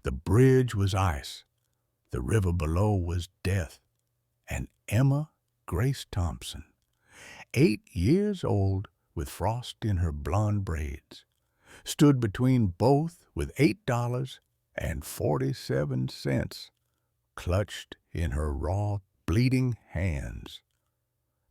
The bridge was ice. The river below was death. And Emma Grace Thompson, 8 years old with frost in her blonde braids, stood between both with $8.47 clutched in her raw, bleeding hands.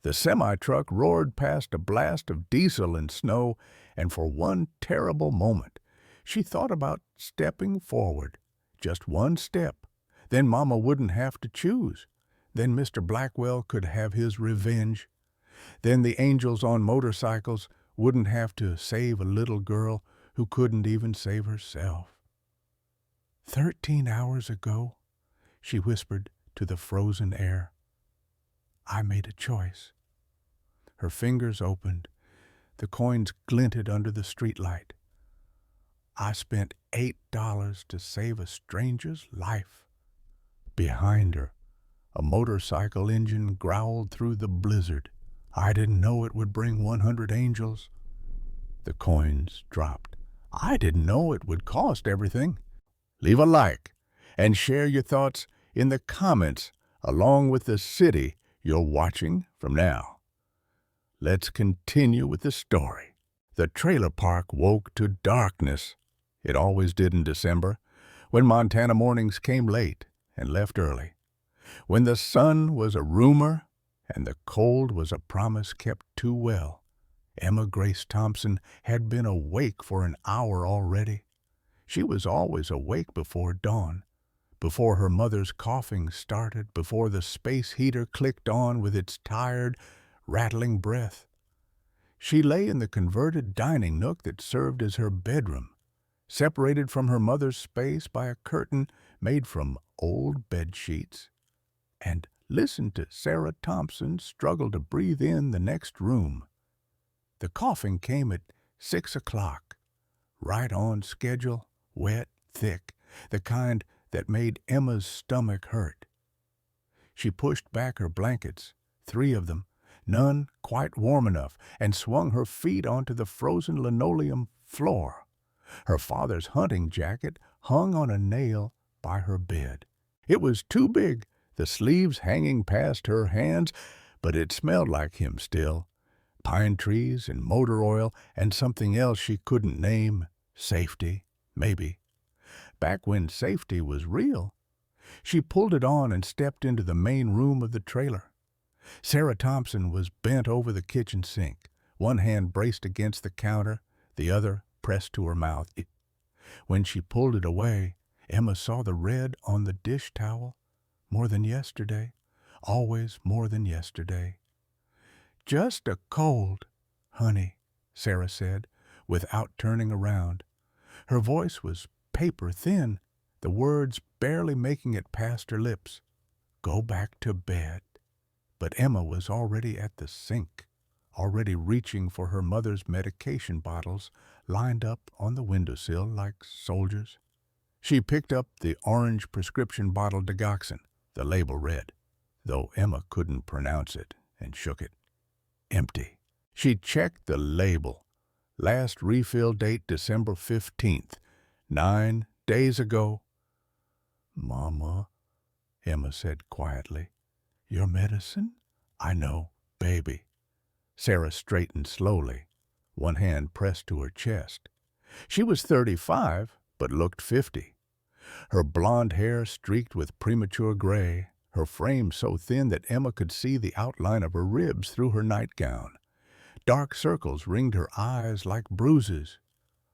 The semi-truck roared past a blast of diesel and snow, and for one terrible moment, she thought about stepping forward. Just one step. Then Mama wouldn't have to choose. Then Mr. Blackwell could have his revenge. Then the angels on motorcycles wouldn't have to save a little girl who couldn't even save herself. 13 hours ago, she whispered to the frozen air, I made a choice. Her fingers opened. The coins glinted under the streetlight. I spent $8 to save a stranger's life. Behind her, a motorcycle engine growled through the blizzard. I didn't know it would bring 100 angels. The coins dropped. I didn't know it would cost everything. Leave a like and share your thoughts in the comments along with the city you're watching from now. Let's continue with the story. The trailer park woke to darkness. It always did in December, when Montana mornings came late and left early, when the sun was a rumor and the cold was a promise kept too well. Emma Grace Thompson had been awake for an hour already. She was always awake before dawn, before her mother's coughing started, before the space heater clicked on with its tired, rattling breath. She lay in the converted dining nook that served as her bedroom, separated from her mother's space by a curtain made from old bed sheets, and listened to Sarah Thompson struggle to breathe in the next room. The coughing came at 6 o'clock, right on schedule, wet, thick, the kind that made Emma's stomach hurt. She pushed back her blankets, 3 of them, none quite warm enough, and swung her feet onto the frozen linoleum floor. Her father's hunting jacket hung on a nail by her bed. It was too big, the sleeves hanging past her hands, but it smelled like him still. Pine trees and motor oil and something else she couldn't name. Safety, maybe. Back when safety was real. She pulled it on and stepped into the main room of the trailer. Sarah Thompson was bent over the kitchen sink, one hand braced against the counter, the other pressed to her mouth. When she pulled it away, Emma saw the red on the dish towel. More than yesterday, always more than yesterday. Just a cold, honey, Sarah said, without turning around. Her voice was paper thin, the words barely making it past her lips. Go back to bed. But Emma was already at the sink, already reaching for her mother's medication bottles lined up on the windowsill like soldiers. She picked up the orange prescription bottle digoxin, the label read, though Emma couldn't pronounce it, and shook it. Empty. She checked the label. Last refill date December 15th, 9 days ago. Mama, Emma said quietly. Your medicine? I know, baby. Sarah straightened slowly, one hand pressed to her chest. She was 35, but looked 50. Her blonde hair streaked with premature gray, her frame so thin that Emma could see the outline of her ribs through her nightgown. Dark circles ringed her eyes like bruises.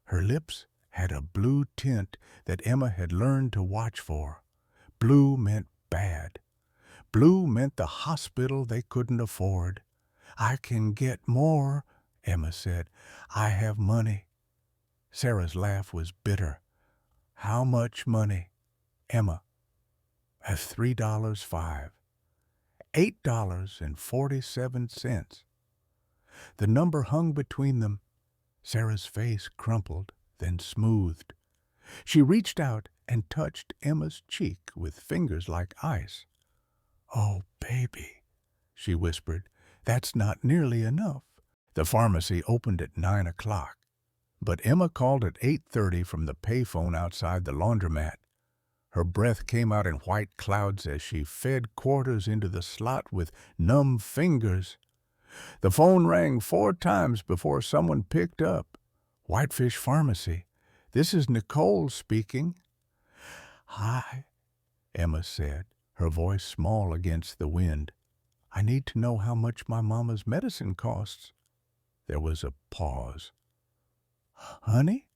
Her lips had a blue tint that Emma had learned to watch for. Blue meant bad. Blue meant the hospital they couldn't afford. I can get more, Emma said. I have money. Sarah's laugh was bitter. How much money? Emma. $3.05. $8.47. The number hung between them. Sarah's face crumpled, then smoothed. She reached out and touched Emma's cheek with fingers like ice. Oh, baby, she whispered, that's not nearly enough. The pharmacy opened at 9 o'clock, but Emma called at 8:30 from the payphone outside the laundromat. Her breath came out in white clouds as she fed quarters into the slot with numb fingers. The phone rang 4 times before someone picked up. Whitefish Pharmacy. This is Nicole speaking. Hi, Emma said, her voice small against the wind. I need to know how much my mama's medicine costs. There was a pause. Honey,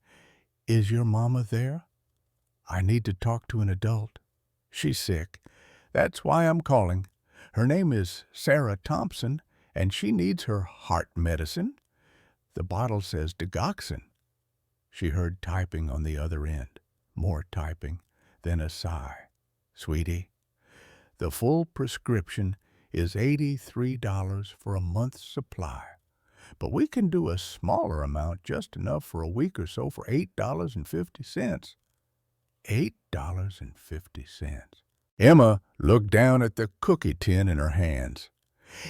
is your mama there? I need to talk to an adult. She's sick. That's why I'm calling. Her name is Sarah Thompson, and she needs her heart medicine. The bottle says digoxin. She heard typing on the other end. More typing, then a sigh. Sweetie, the full prescription is $83 for a month's supply. But we can do a smaller amount, just enough for a week or so, for $8.50. $8.50. Emma looked down at the cookie tin in her hands.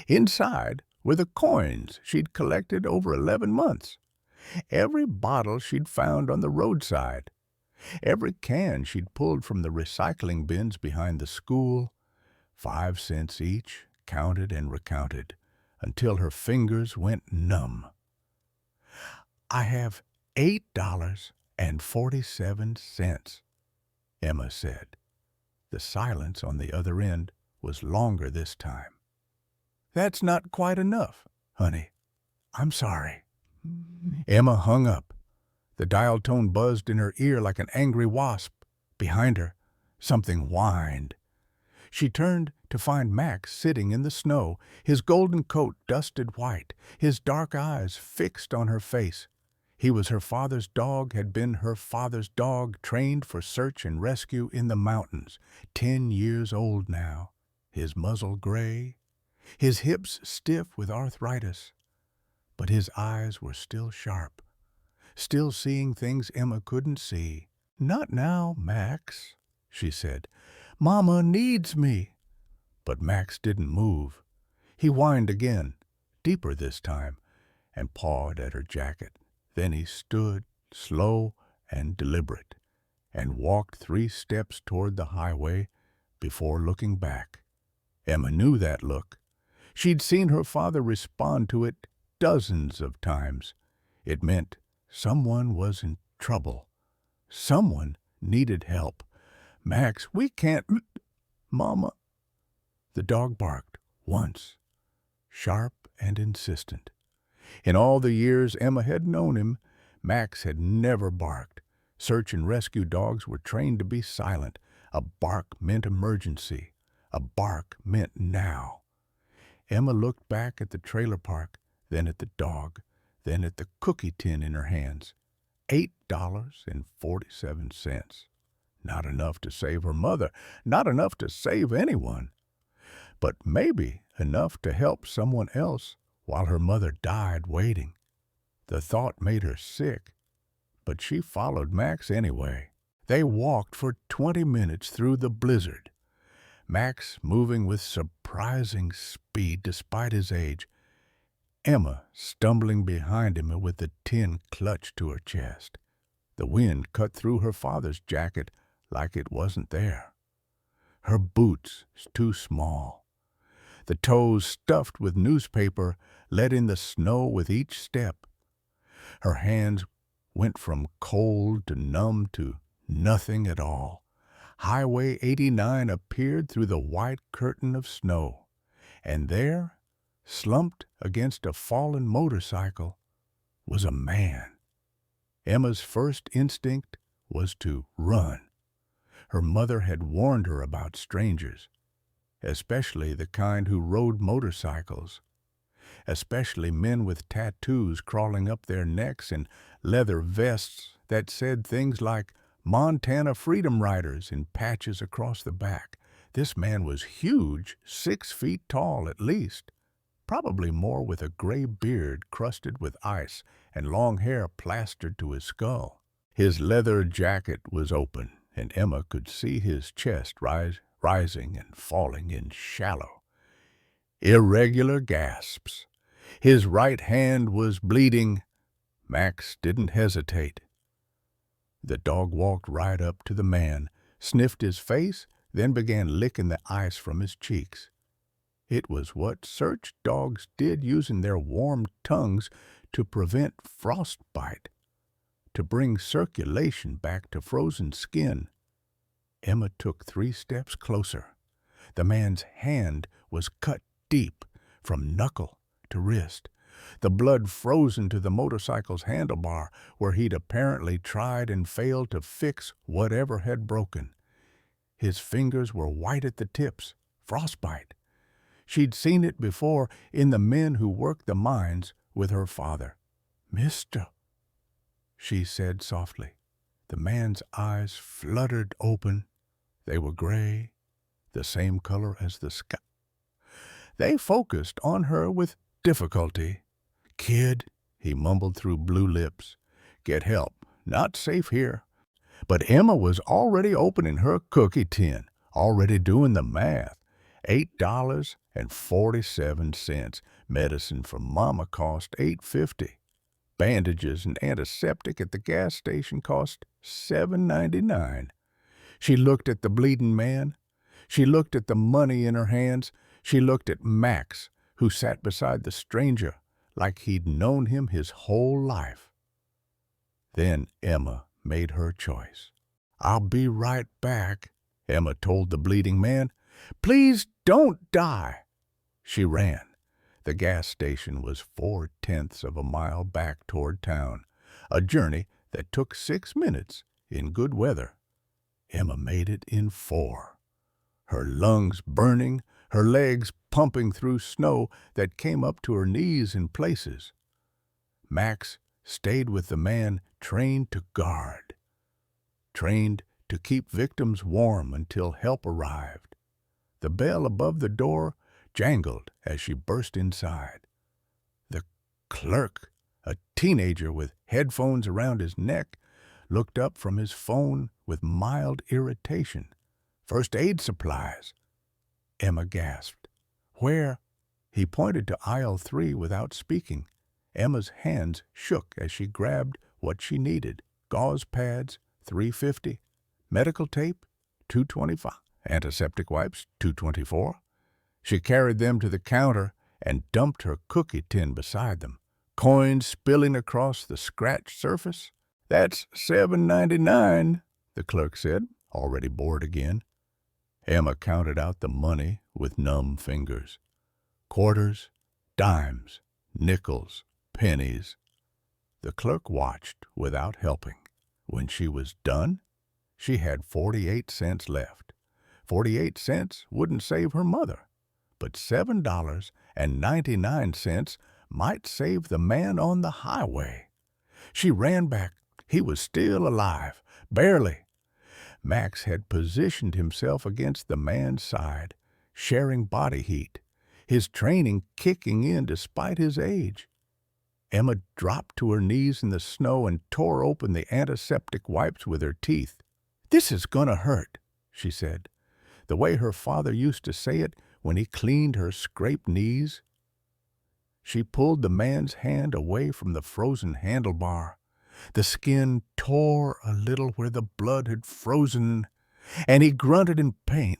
Inside were the coins she'd collected over 11 months. Every bottle she'd found on the roadside. Every can she'd pulled from the recycling bins behind the school. 5 cents each, counted and recounted, until her fingers went numb. I have $8.47, Emma said. The silence on the other end was longer this time. That's not quite enough, honey. I'm sorry. Emma hung up. The dial tone buzzed in her ear like an angry wasp. Behind her, something whined. She turned to find Max sitting in the snow, his golden coat dusted white, his dark eyes fixed on her face. He was her father's dog, had been her father's dog, trained for search and rescue in the mountains, 10 years old now, his muzzle gray, his hips stiff with arthritis. But his eyes were still sharp, still seeing things Emma couldn't see. Not now, Max, she said. Mama needs me. But Max didn't move. He whined again, deeper this time, and pawed at her jacket. Then he stood, slow and deliberate, and walked 3 steps toward the highway before looking back. Emma knew that look. She'd seen her father respond to it dozens of times. It meant someone was in trouble. Someone needed help. Max, we can't... Mama. The dog barked once, sharp and insistent. In all the years Emma had known him, Max had never barked. Search and rescue dogs were trained to be silent. A bark meant emergency. A bark meant now. Emma looked back at the trailer park, then at the dog, then at the cookie tin in her hands. $8.47. Not enough to save her mother, not enough to save anyone, but maybe enough to help someone else while her mother died waiting. The thought made her sick, but she followed Max anyway. They walked for 20 minutes through the blizzard, Max moving with surprising speed despite his age, Emma stumbling behind him with the tin clutched to her chest. The wind cut through her father's jacket like it wasn't there. Her boots too small. The toes stuffed with newspaper let in the snow with each step. Her hands went from cold to numb to nothing at all. Highway 89 appeared through the white curtain of snow, and there, slumped against a fallen motorcycle, was a man. Emma's first instinct was to run. Her mother had warned her about strangers, especially the kind who rode motorcycles, especially men with tattoos crawling up their necks and leather vests that said things like Montana Freedom Riders in patches across the back. This man was huge, 6 feet tall at least, probably more, with a gray beard crusted with ice and long hair plastered to his skull. His leather jacket was open, and Emma could see his chest rising and falling in shallow, irregular gasps. His right hand was bleeding. Max didn't hesitate. The dog walked right up to the man, sniffed his face, then began licking the ice from his cheeks. It was what search dogs did, using their warm tongues to prevent frostbite, to bring circulation back to frozen skin. Emma took 3 steps closer. The man's hand was cut deep, from knuckle to wrist, the blood frozen to the motorcycle's handlebar, where he'd apparently tried and failed to fix whatever had broken. His fingers were white at the tips, frostbite. She'd seen it before in the men who worked the mines with her father. "Mister," she said softly. The man's eyes fluttered open. They were gray, the same color as the sky. They focused on her with difficulty. "Kid," he mumbled through blue lips. "Get help. Not safe here." But Emma was already opening her cookie tin, already doing the math. $8.47. Medicine for Mama cost $8.50. Bandages and antiseptic at the gas station cost $7.99. She looked at the bleeding man. She looked at the money in her hands. She looked at Max, who sat beside the stranger like he'd known him his whole life. Then Emma made her choice. "I'll be right back," Emma told the bleeding man. "Please don't die." She ran. The gas station was 4/10 of a mile back toward town, a journey that took 6 minutes in good weather. Emma made it in 4. Her lungs burning, her legs pumping through snow that came up to her knees in places. Max stayed with the man trained to guard, trained to keep victims warm until help arrived. The bell above the door jangled as she burst inside. The clerk, a teenager with headphones around his neck, looked up from his phone with mild irritation. "First aid supplies." Emma gasped. "Where?" He pointed to aisle 3 without speaking. Emma's hands shook as she grabbed what she needed. Gauze pads, $3.50. Medical tape, $2.25. Antiseptic wipes, $2.24. She carried them to the counter and dumped her cookie tin beside them. Coins spilling across the scratched surface. "That's $7.99, the clerk said, already bored again. Emma counted out the money with numb fingers. Quarters, dimes, nickels, pennies. The clerk watched without helping. When she was done, she had 48 cents left. 48 cents wouldn't save her mother, but $7.99 might save the man on the highway. She ran back. He was still alive, barely. Max had positioned himself against the man's side, sharing body heat, his training kicking in despite his age. Emma dropped to her knees in the snow and tore open the antiseptic wipes with her teeth. "This is gonna hurt," she said, the way her father used to say it when he cleaned her scraped knees. She pulled the man's hand away from the frozen handlebar. The skin tore a little where the blood had frozen, and he grunted in pain,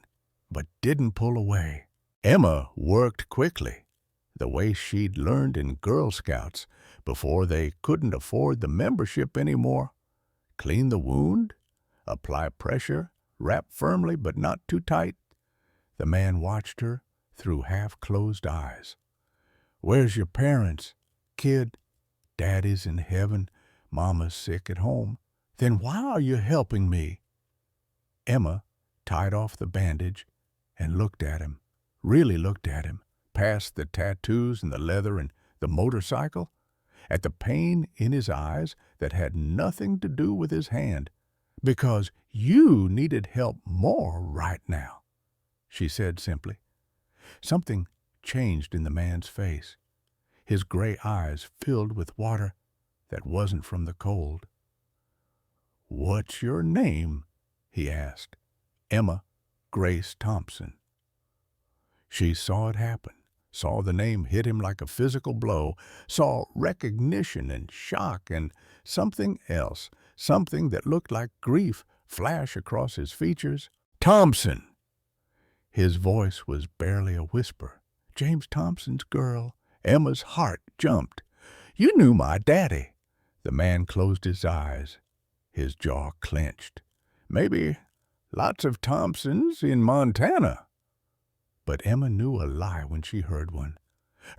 but didn't pull away. Emma worked quickly, the way she'd learned in Girl Scouts before they couldn't afford the membership anymore. Clean the wound, apply pressure, wrap firmly but not too tight. The man watched her through half-closed eyes. "Where's your parents?" "Kid, Daddy's in heaven. Mama's sick at home." "Then why are you helping me?" Emma tied off the bandage and looked at him, really looked at him, past the tattoos and the leather and the motorcycle, at the pain in his eyes that had nothing to do with his hand. "Because you needed help more right now," she said simply. Something changed in the man's face. His gray eyes filled with water that wasn't from the cold. "What's your name?" he asked. "Emma Grace Thompson." She saw it happen, saw the name hit him like a physical blow, saw recognition and shock and something else, something that looked like grief flash across his features. "Thompson!" His voice was barely a whisper. "James Thompson's girl." Emma's heart jumped. "You knew my daddy." The man closed his eyes. His jaw clenched. "Maybe lots of Thompsons in Montana." But Emma knew a lie when she heard one.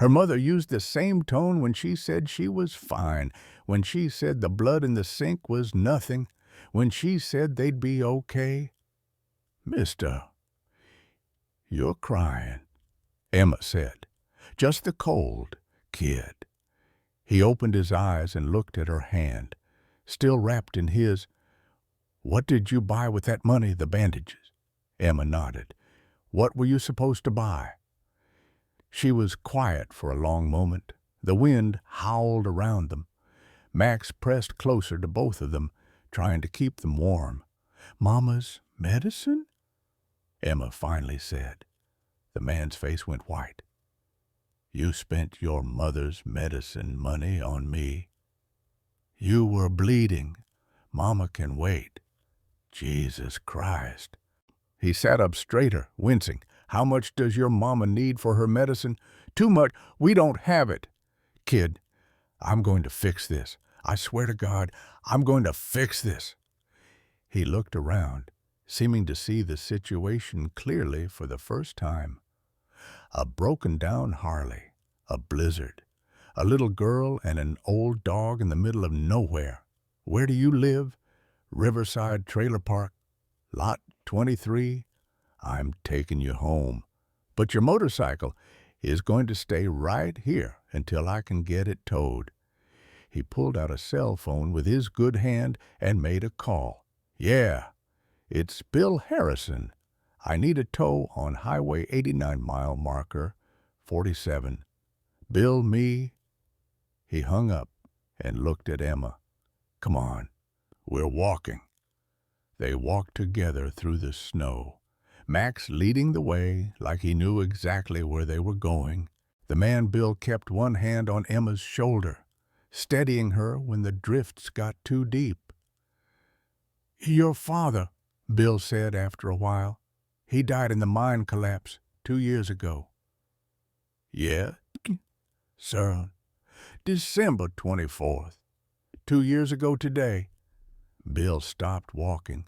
Her mother used the same tone when she said she was fine, when she said the blood in the sink was nothing, when she said they'd be okay. "Mister, you're crying," Emma said. "Just the cold, kid." He opened his eyes and looked at her hand, still wrapped in his. "What did you buy with that money, the bandages?" Emma nodded. "What were you supposed to buy?" She was quiet for a long moment. The wind howled around them. Max pressed closer to both of them, trying to keep them warm. "Mama's medicine?" Emma finally said. The man's face went white. "You spent your mother's medicine money on me. You were bleeding. Mama can wait." "Jesus Christ." He sat up straighter, wincing. "How much does your mama need for her medicine?" "Too much. We don't have it." "Kid, I'm going to fix this. I swear to God, I'm going to fix this." He looked around, seeming to see the situation clearly for the first time. A broken-down Harley, a blizzard, a little girl and an old dog in the middle of nowhere. "Where do you live?" "Riverside Trailer Park, Lot 23. I'm taking you home. But your motorcycle is going to stay right here until I can get it towed." He pulled out a cell phone with his good hand and made a call. "Yeah, it's Bill Harrison. I need a tow on Highway 89 mile marker 47. Bill, me." He hung up and looked at Emma. "Come on, we're walking." They walked together through the snow, Max leading the way like he knew exactly where they were going. The man Bill kept one hand on Emma's shoulder, steadying her when the drifts got too deep. "Your father," Bill said after a while. "He died in the mine collapse 2 years ago." "Yeah, sir. December 24th. 2 years ago today." Bill stopped walking.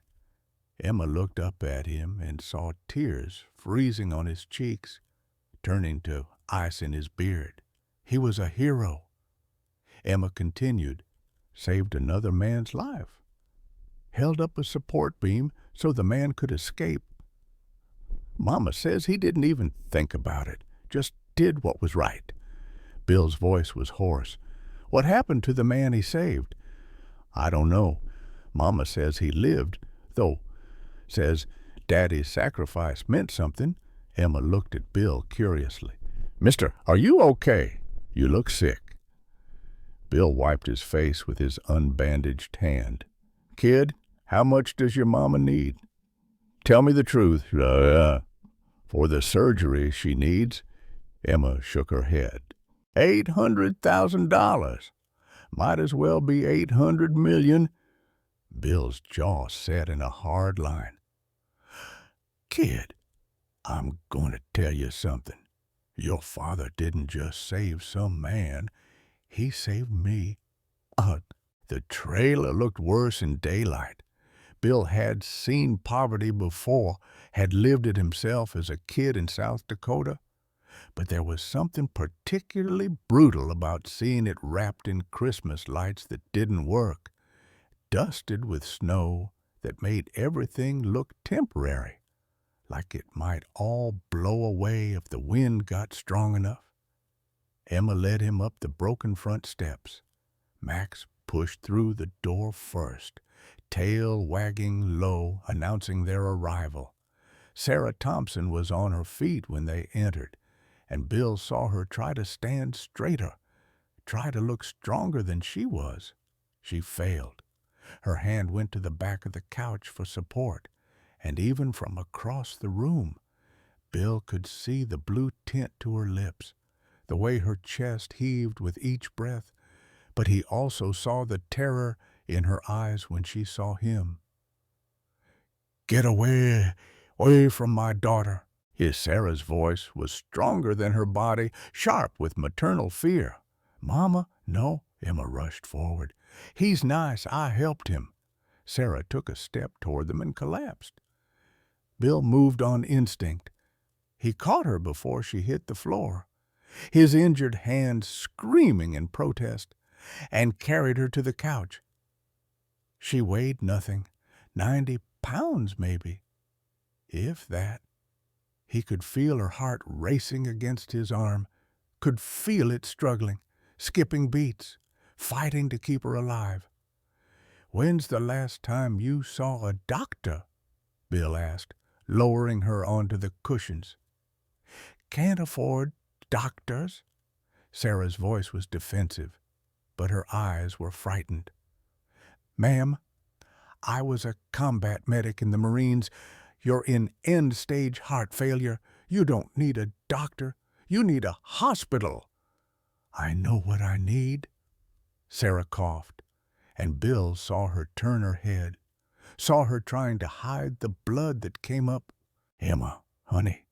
Emma looked up at him and saw tears freezing on his cheeks, turning to ice in his beard. He was a hero. Emma continued. "Saved another man's life. Held up a support beam so the man could escape. Mama says he didn't even think about it, just did what was right." Bill's voice was hoarse. "What happened to the man he saved?" "I don't know. Mama says he lived, though. Says Daddy's sacrifice meant something." Emma looked at Bill curiously. "Mister, are you okay? You look sick." Bill wiped his face with his unbandaged hand. "Kid, how much does your mama need?" "Tell me the truth." "For the surgery she needs." Emma shook her head. $800,000. Might as well be 800 million. Bill's jaw set in a hard line. "Kid, I'm going to tell you something. Your father didn't just save some man. He saved me." The trailer looked worse in daylight. Bill had seen poverty before, had lived it himself as a kid in South Dakota. But there was something particularly brutal about seeing it wrapped in Christmas lights that didn't work, dusted with snow that made everything look temporary, like it might all blow away if the wind got strong enough. Emma led him up the broken front steps. Max pushed through the door first, tail wagging low, announcing their arrival. Sarah Thompson was on her feet when they entered, and Bill saw her try to stand straighter, try to look stronger than she was. She failed. Her hand went to the back of the couch for support, and even from across the room, Bill could see the blue tint to her lips, the way her chest heaved with each breath, but he also saw the terror in her eyes when she saw him. Get away from my daughter. His Sarah's voice was stronger than her body, sharp with maternal fear. Mama, no, Emma rushed forward. He's nice, I helped him. Sarah took a step toward them and collapsed. Bill moved on instinct. He caught her before she hit the floor, his injured hand screaming in protest, and carried her to the couch. She weighed nothing, 90 pounds maybe, if that. He could feel her heart racing against his arm, could feel it struggling, skipping beats, fighting to keep her alive. When's the last time you saw a doctor? Bill asked, lowering her onto the cushions. Can't afford doctors? Sarah's voice was defensive, but her eyes were frightened. Ma'am, I was a combat medic in the Marines. You're in end-stage heart failure. You don't need a doctor. You need a hospital. I know what I need. Sarah coughed, and Bill saw her turn her head, saw her trying to hide the blood that came up. Emma, honey,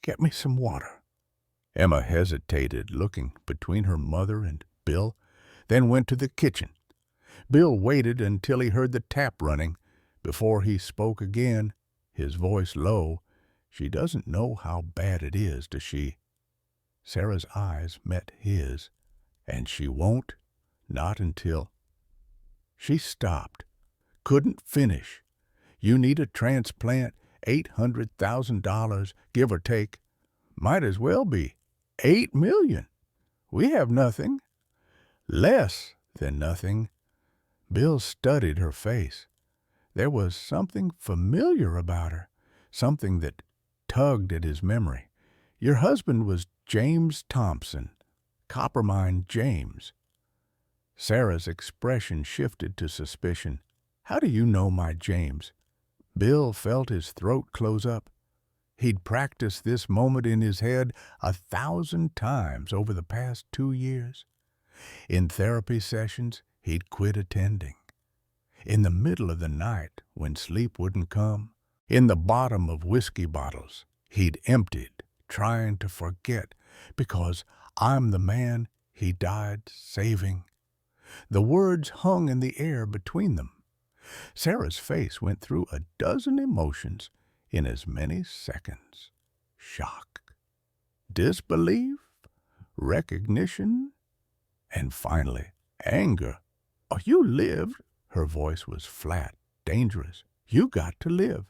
get me some water. Emma hesitated, looking between her mother and Bill, then went to the kitchen. Bill waited until he heard the tap running before he spoke again, his voice low. She doesn't know how bad it is, does she? Sarah's eyes met his, and she won't, not until. She stopped, couldn't finish. You need a transplant, $800,000, give or take. Might as well be $8 million. We have nothing. Less than nothing. Bill studied her face. There was something familiar about her, something that tugged at his memory. Your husband was James Thompson, Coppermine James. Sarah's expression shifted to suspicion. How do you know my James? Bill felt his throat close up. He'd practiced this moment in his head 1,000 times over the past 2 years. In therapy sessions, he'd quit attending. In the middle of the night, when sleep wouldn't come, in the bottom of whiskey bottles, he'd emptied, trying to forget, because I'm the man he died saving. The words hung in the air between them. Sarah's face went through a dozen emotions in as many seconds. Shock, disbelief, recognition, and finally, anger. Oh, you lived. Her voice was flat, dangerous. You got to live.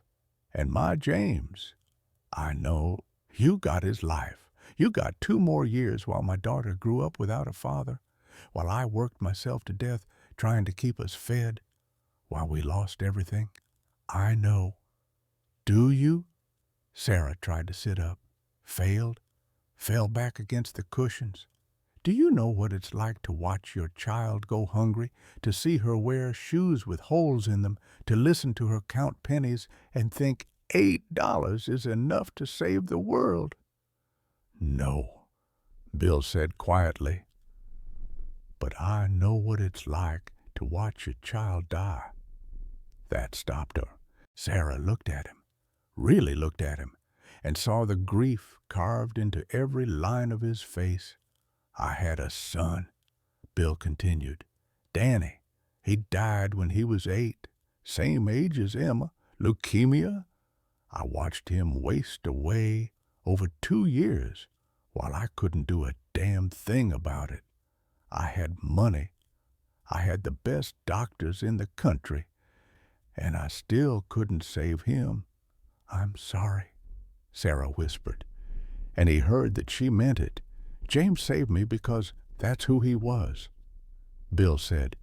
And my James, I know, you got his life. You got 2 more years while my daughter grew up without a father, while I worked myself to death trying to keep us fed, while we lost everything. I know. Do you? Sarah tried to sit up, failed, fell back against the cushions. Do you know what it's like to watch your child go hungry, to see her wear shoes with holes in them, to listen to her count pennies and think $8 is enough to save the world? No, Bill said quietly. But I know what it's like to watch your child die. That stopped her. Sarah looked at him, really looked at him, and saw the grief carved into every line of his face. I had a son, Bill continued. Danny. He died when he was 8, same age as Emma, leukemia. I watched him waste away over 2 years while I couldn't do a damn thing about it. I had money. I had the best doctors in the country, and I still couldn't save him. I'm sorry, Sarah whispered, and he heard that she meant it. James saved me because that's who he was. Bill said,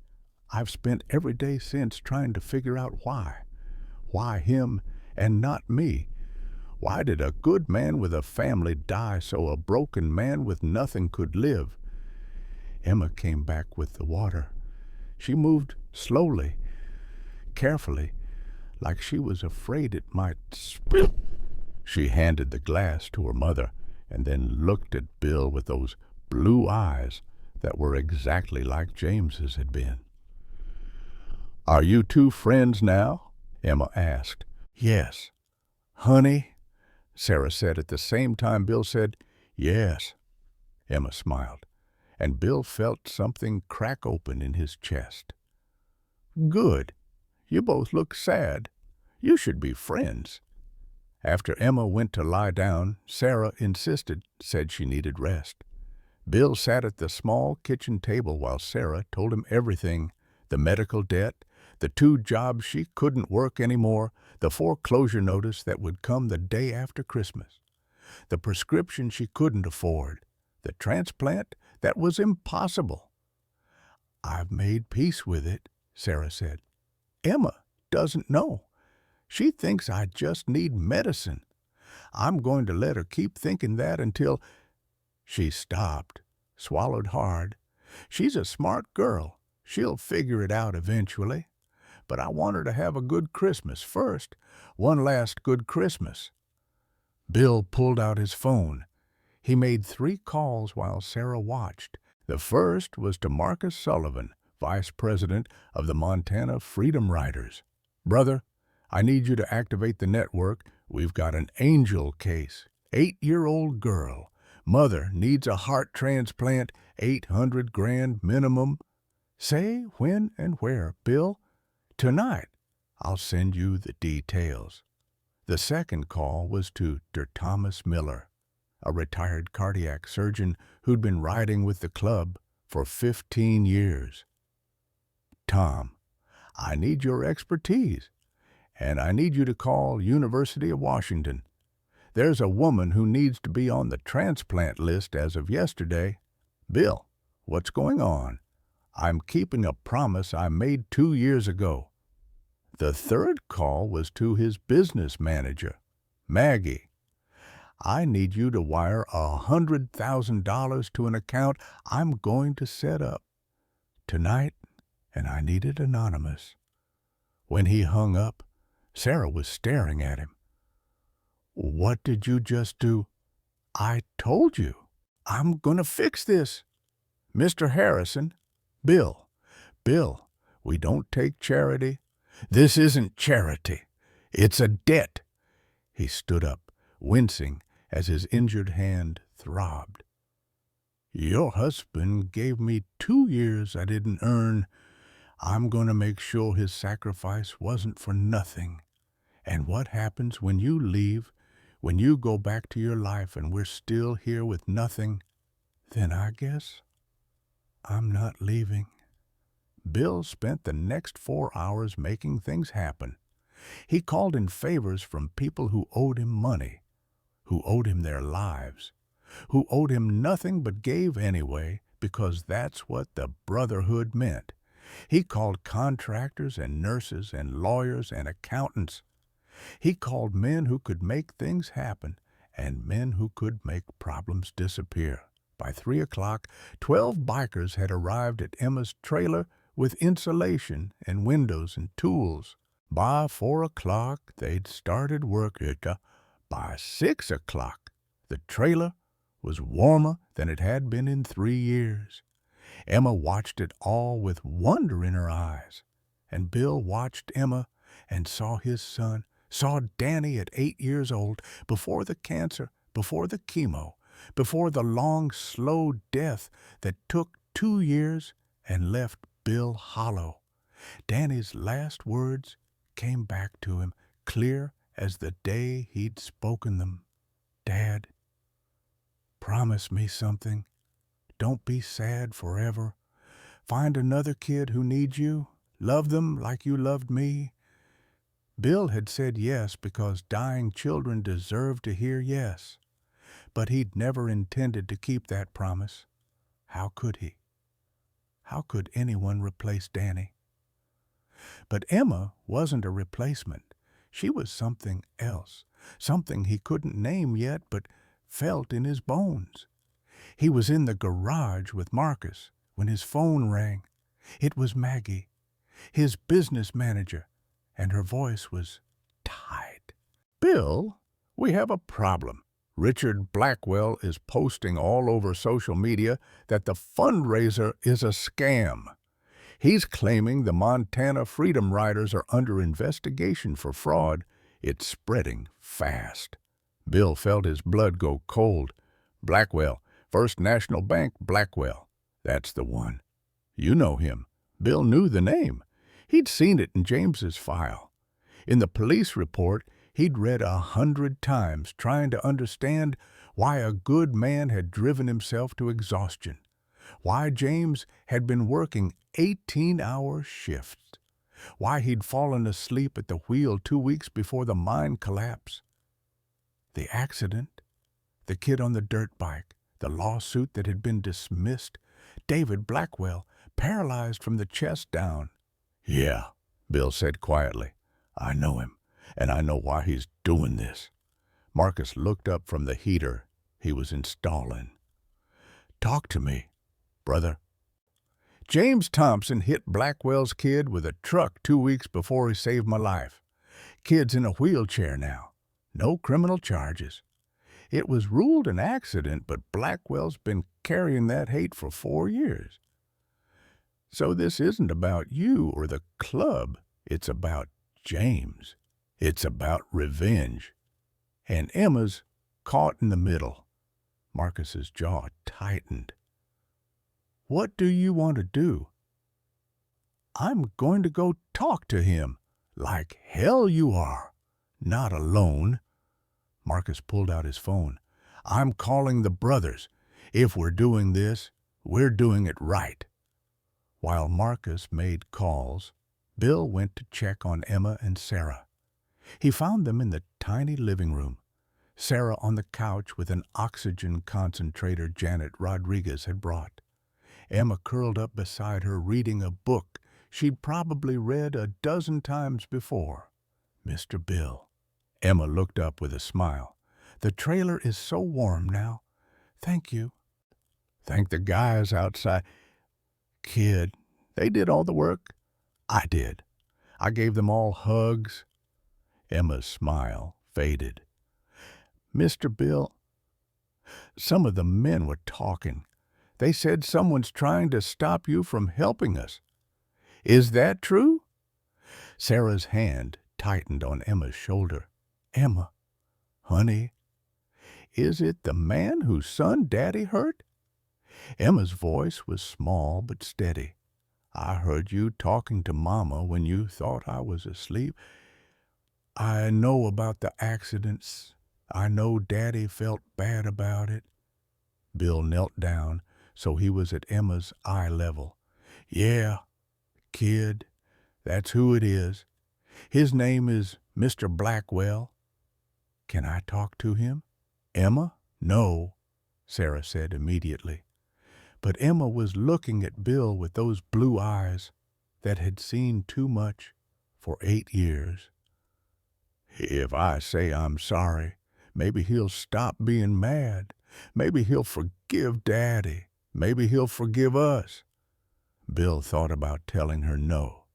I've spent every day since trying to figure out why. Why him and not me? Why did a good man with a family die so a broken man with nothing could live? Emma came back with the water. She moved slowly, carefully, like she was afraid it might spill. She handed the glass to her mother and then looked at Bill with those blue eyes that were exactly like James's had been. Are you 2 friends now? Emma asked. Yes. Honey, Sarah said at the same time Bill said, yes. Emma smiled, and Bill felt something crack open in his chest. Good. You both look sad. You should be friends. After Emma went to lie down, Sarah insisted, said she needed rest. Bill sat at the small kitchen table while Sarah told him everything: the medical debt, the 2 jobs she couldn't work anymore, the foreclosure notice that would come the day after Christmas, the prescription she couldn't afford, the transplant that was impossible. I've made peace with it, Sarah said. Emma doesn't know. She thinks I just need medicine. I'm going to let her keep thinking that until... She stopped, swallowed hard. She's a smart girl. She'll figure it out eventually. But I want her to have a good Christmas first. One last good Christmas. Bill pulled out his phone. He made 3 calls while Sarah watched. The first was to Marcus Sullivan, Vice President of the Montana Freedom Riders. Brother, I need you to activate the network. We've got an angel case. 8-year-old girl. Mother needs a heart transplant, $800,000 minimum. Say when and where, Bill. Tonight. I'll send you the details. The second call was to Dr. Thomas Miller, a retired cardiac surgeon who'd been riding with the club for 15 years. Tom, I need your expertise, and I need you to call University of Washington. There's a woman who needs to be on the transplant list as of yesterday. Bill, what's going on? I'm keeping a promise I made 2 years ago. The third call was to his business manager, Maggie. I need you to wire $100,000 to an account I'm going to set up tonight, and I need it anonymous. When he hung up, Sarah was staring at him. What did you just do? I told you. I'm going to fix this. Mr. Harrison, Bill, we don't take charity. This isn't charity. It's a debt. He stood up, wincing as his injured hand throbbed. Your husband gave me 2 years I didn't earn. I'm going to make sure his sacrifice wasn't for nothing. And what happens when you leave, when you go back to your life and we're still here with nothing, then I guess I'm not leaving. Bill spent the next 4 hours making things happen. He called in favors from people who owed him money, who owed him their lives, who owed him nothing but gave anyway because that's what the brotherhood meant. He called contractors and nurses and lawyers and accountants. He called men who could make things happen and men who could make problems disappear. By 3 o'clock, 12 bikers had arrived at Emma's trailer with insulation and windows and tools. By 4 o'clock, they'd started work. By 6 o'clock, the trailer was warmer than it had been in 3 years. Emma watched it all with wonder in her eyes. And Bill watched Emma and saw his son, saw Danny at 8 years old, before the cancer, before the chemo, before the long, slow death that took 2 years and left Bill hollow. Danny's last words came back to him, clear as the day he'd spoken them. Dad, promise me something. Don't be sad forever. Find another kid who needs you. Love them like you loved me. Bill had said yes because dying children deserve to hear yes. But he'd never intended to keep that promise. How could he? How could anyone replace Danny? But Emma wasn't a replacement. She was something else, something he couldn't name yet but felt in his bones. He was in the garage with Marcus when his phone rang. It was Maggie, his business manager, and her voice was tied. Bill, we have a problem. Richard Blackwell is posting all over social media that the fundraiser is a scam. He's claiming the Montana Freedom Riders are under investigation for fraud, It's spreading fast. Bill felt his blood go cold. Blackwell, First National Bank, Blackwell. That's the one. You know him. Bill knew the name. He'd seen it in James's file. In the police report he'd read 100 times, trying to understand why a good man had driven himself to exhaustion, why James had been working 18-hour shifts, why he'd fallen asleep at the wheel 2 weeks before the mine collapse. The accident, the kid on the dirt bike, the lawsuit that had been dismissed, David Blackwell, paralyzed from the chest down. "Yeah," Bill said quietly. "I know him, and I know why he's doing this." Marcus looked up from the heater he was installing. "Talk to me, brother." "James Thompson hit Blackwell's kid with a truck 2 weeks before he saved my life. Kid's in a wheelchair now. No criminal charges. It was ruled an accident, but Blackwell's been carrying that hate for 4 years. So this isn't about you or the club. It's about James. It's about revenge. And Emma's caught in the middle." Marcus's jaw tightened. "What do you want to do?" "I'm going to go talk to him." "Like hell you are. Not alone." Marcus pulled out his phone. "I'm calling the brothers. If we're doing this, we're doing it right." While Marcus made calls, Bill went to check on Emma and Sarah. He found them in the tiny living room, Sarah on the couch with an oxygen concentrator Janet Rodriguez had brought. Emma curled up beside her reading a book she'd probably read 12 times before. "Mr. Bill." Emma looked up with a smile. "The trailer is so warm now. Thank you." "Thank the guys outside." "Kid, they did all the work." "I did. I gave them all hugs." Emma's smile faded. "Mr. Bill, some of the men were talking. They said someone's trying to stop you from helping us. Is that true?" Sarah's hand tightened on Emma's shoulder. "Emma, honey, is it the man whose son Daddy hurt?" Emma's voice was small but steady. "I heard you talking to Mama when you thought I was asleep. I know about the accidents. I know Daddy felt bad about it." Bill knelt down so he was at Emma's eye level. "Yeah, kid, that's who it is. His name is Mr. Blackwell. Can I talk to him?" "Emma? No," Sarah said immediately. But Emma was looking at Bill with those blue eyes that had seen too much for 8 years. "If I say I'm sorry, maybe he'll stop being mad. Maybe he'll forgive Daddy. Maybe he'll forgive us." Bill thought about telling her no.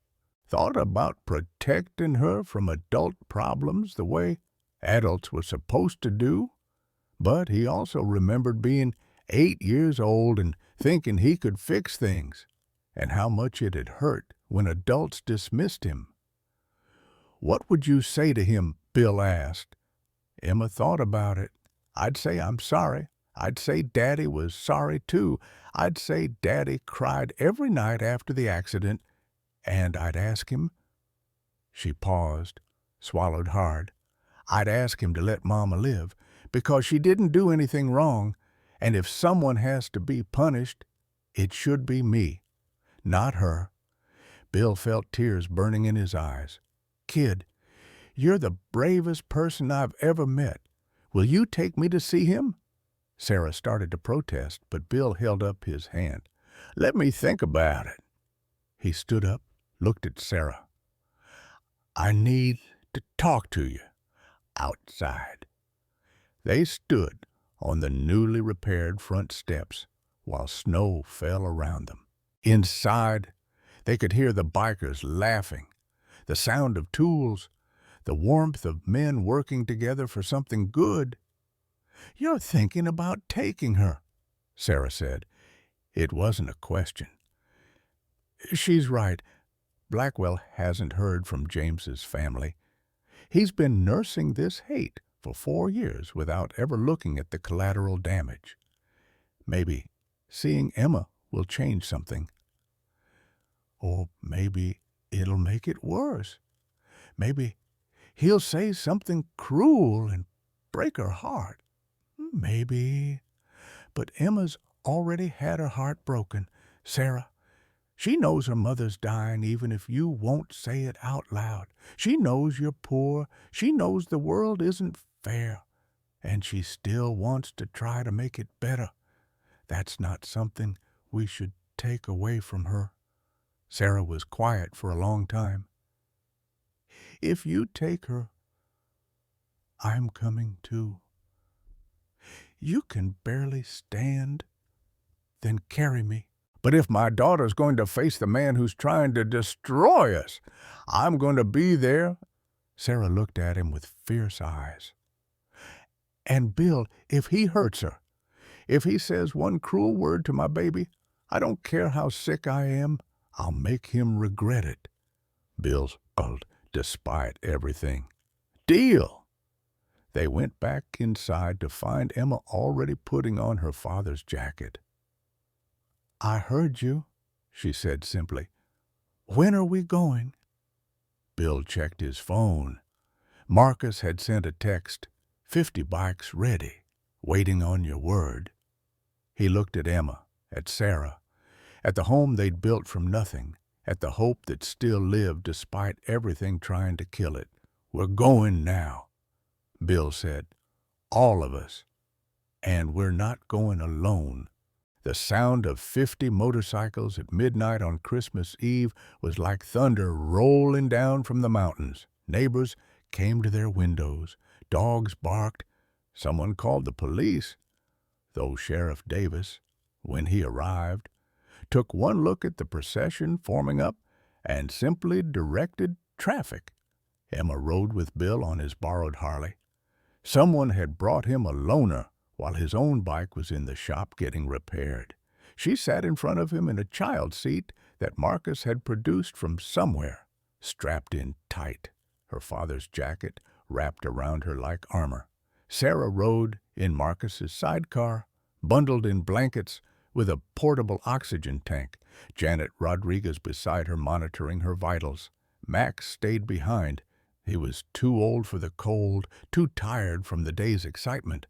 Thought about protecting her from adult problems the way adults were supposed to do. But he also remembered being 8 years old and thinking he could fix things, and how much it had hurt when adults dismissed him. "What would you say to him?" Bill asked. Emma thought about it. "I'd say I'm sorry. I'd say Daddy was sorry too. I'd say Daddy cried every night after the accident, and I'd ask him—" She paused, swallowed hard. "I'd ask him to let Mama live, because she didn't do anything wrong, and if someone has to be punished, it should be me, not her." Bill felt tears burning in his eyes. "Kid, you're the bravest person I've ever met. Will you take me to see him?" Sarah started to protest, but Bill held up his hand. "Let me think about it." He stood up, looked at Sarah. "I need to talk to you outside." They stood on the newly repaired front steps while snow fell around them. Inside, they could hear the bikers laughing, the sound of tools, the warmth of men working together for something good. "You're thinking about taking her," Sarah said. It wasn't a question. "She's right. Blackwell hasn't heard from James's family. He's been nursing this hate for 4 years without ever looking at the collateral damage. Maybe seeing Emma will change something. Or maybe it'll make it worse. Maybe he'll say something cruel and break her heart. Maybe. But Emma's already had her heart broken. Sarah, she knows her mother's dying even if you won't say it out loud. She knows you're poor. She knows the world isn't fair. And she still wants to try to make it better. That's not something we should take away from her. Sarah was quiet for a long time. If you take her, I'm coming too. You can barely stand, then carry me. But if my daughter's going to face the man who's trying to destroy us, I'm going to be there. Sarah looked at him with fierce eyes. And Bill, if he hurts her, if he says one cruel word to my baby, I don't care how sick I am, I'll make him regret it. Bill smiled despite everything. Deal! They went back inside to find Emma already putting on her father's jacket. I heard you, she said simply. When are we going? Bill checked his phone. Marcus had sent a text, 50 bikes ready, waiting on your word. He looked at Emma, at Sarah, at the home they'd built from nothing, at the hope that still lived despite everything trying to kill it. We're going now, Bill said. All of us. And we're not going alone. The sound of 50 motorcycles at midnight on Christmas Eve was like thunder rolling down from the mountains. Neighbors came to their windows. Dogs barked. Someone called the police. Though Sheriff Davis, when he arrived, took one look at the procession forming up and simply directed traffic. Emma rode with Bill on his borrowed Harley. Someone had brought him a loaner while his own bike was in the shop getting repaired. She sat in front of him in a child seat that Marcus had produced from somewhere, strapped in tight, her father's jacket wrapped around her like armor. Sarah rode in Marcus's sidecar, bundled in blankets with a portable oxygen tank. Janet Rodriguez beside her monitoring her vitals. Max stayed behind. He was too old for the cold, too tired from the day's excitement.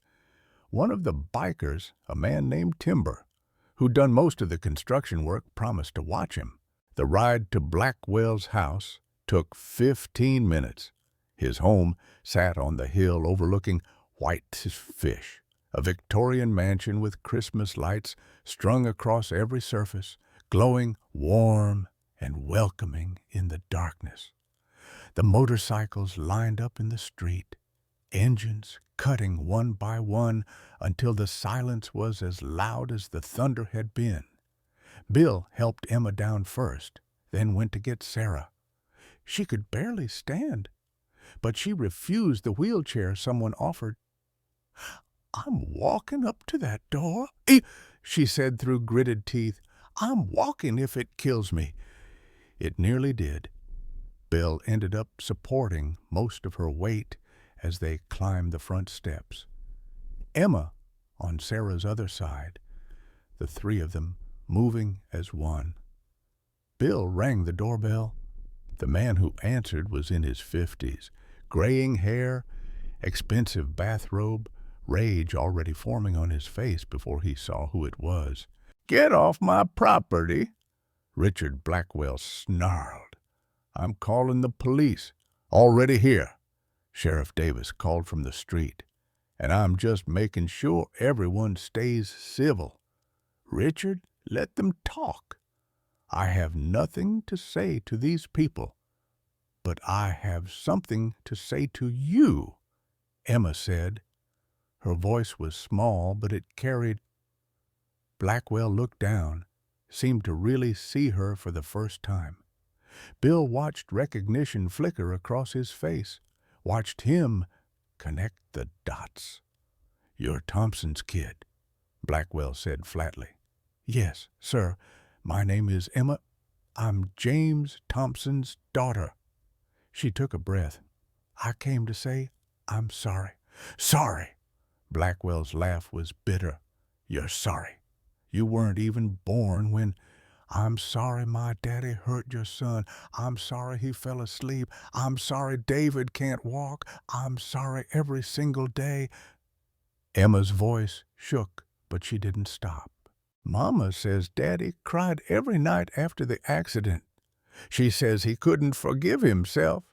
One of the bikers, a man named Timber, who'd done most of the construction work, promised to watch him. The ride to Blackwell's house took 15 minutes. His home sat on the hill overlooking Whitefish, a Victorian mansion with Christmas lights strung across every surface, glowing warm and welcoming in the darkness. The motorcycles lined up in the street, engines cutting one by one until the silence was as loud as the thunder had been. Bill helped Emma down first, then went to get Sarah. She could barely stand, but she refused the wheelchair someone offered. I'm walking up to that door, she said through gritted teeth. I'm walking if it kills me. It nearly did. Bill ended up supporting most of her weight as they climbed the front steps. Emma on Sarah's other side, the three of them moving as one. Bill rang the doorbell. The man who answered was in his 50s, graying hair, expensive bathrobe, rage already forming on his face before he saw who it was. Get off my property, Richard Blackwell snarled. I'm calling the police. Already here, Sheriff Davis called from the street. And I'm just making sure everyone stays civil. Richard, let them talk. I have nothing to say to these people, but I have something to say to you, Emma said. Her voice was small, but it carried. Blackwell looked down, seemed to really see her for the first time. Bill watched recognition flicker across his face, watched him connect the dots. You're Thompson's kid, Blackwell said flatly. Yes, sir. My name is Emma. I'm James Thompson's daughter. She took a breath. I came to say I'm sorry. Sorry! Blackwell's laugh was bitter. You're sorry. You weren't even born when... I'm sorry my daddy hurt your son. I'm sorry he fell asleep. I'm sorry David can't walk. I'm sorry every single day. Emma's voice shook, but she didn't stop. Mama says Daddy cried every night after the accident. She says he couldn't forgive himself.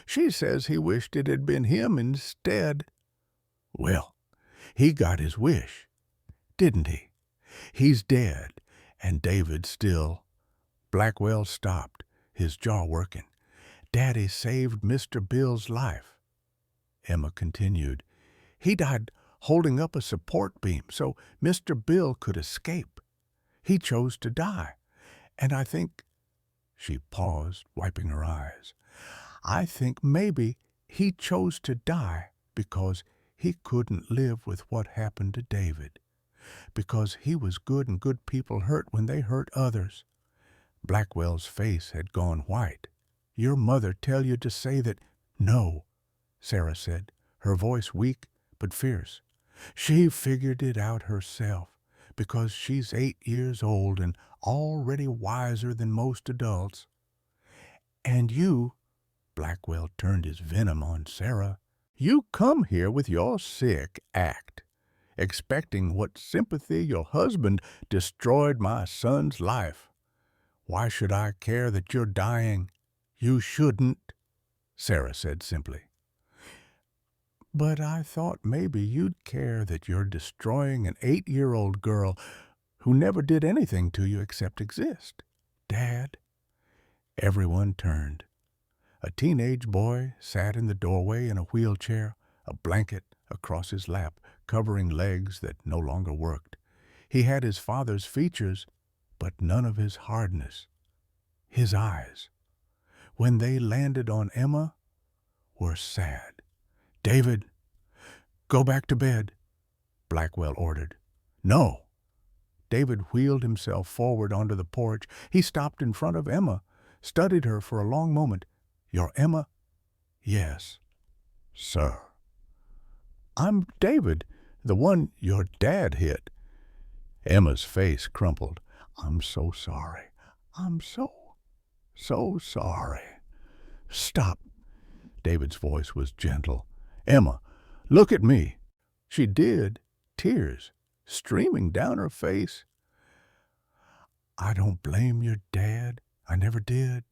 She says he wished it had been him instead. Well, he got his wish, didn't he? He's dead, and David still. Blackwell stopped, his jaw working. Daddy saved Mr. Bill's life. Emma continued. He died holding up a support beam so Mr. Bill could escape. He chose to die, and I think... She paused, wiping her eyes. I think maybe he chose to die because he couldn't live with what happened to David, because he was good and good people hurt when they hurt others. Blackwell's face had gone white. Your mother tell you to say that? No, Sarah said, her voice weak but fierce. She figured it out herself, because she's 8 years old and already wiser than most adults. And you, Blackwell turned his venom on Sarah, you come here with your sick act, expecting what sympathy your husband destroyed my son's life. Why should I care that you're dying? You shouldn't, Sarah said simply. But I thought maybe you'd care that you're destroying an 8-year-old girl who never did anything to you except exist. Dad. Everyone turned. A teenage boy sat in the doorway in a wheelchair, a blanket across his lap, covering legs that no longer worked. He had his father's features, but none of his hardness. His eyes, when they landed on Emma, were sad. David, go back to bed, Blackwell ordered. No. David wheeled himself forward onto the porch. He stopped in front of Emma, studied her for a long moment. You're Emma? Yes, sir. I'm David, the one your dad hit. Emma's face crumpled. I'm so sorry. I'm so sorry. Stop. David's voice was gentle. Emma, look at me. She did, tears streaming down her face. I don't blame your dad. I never did.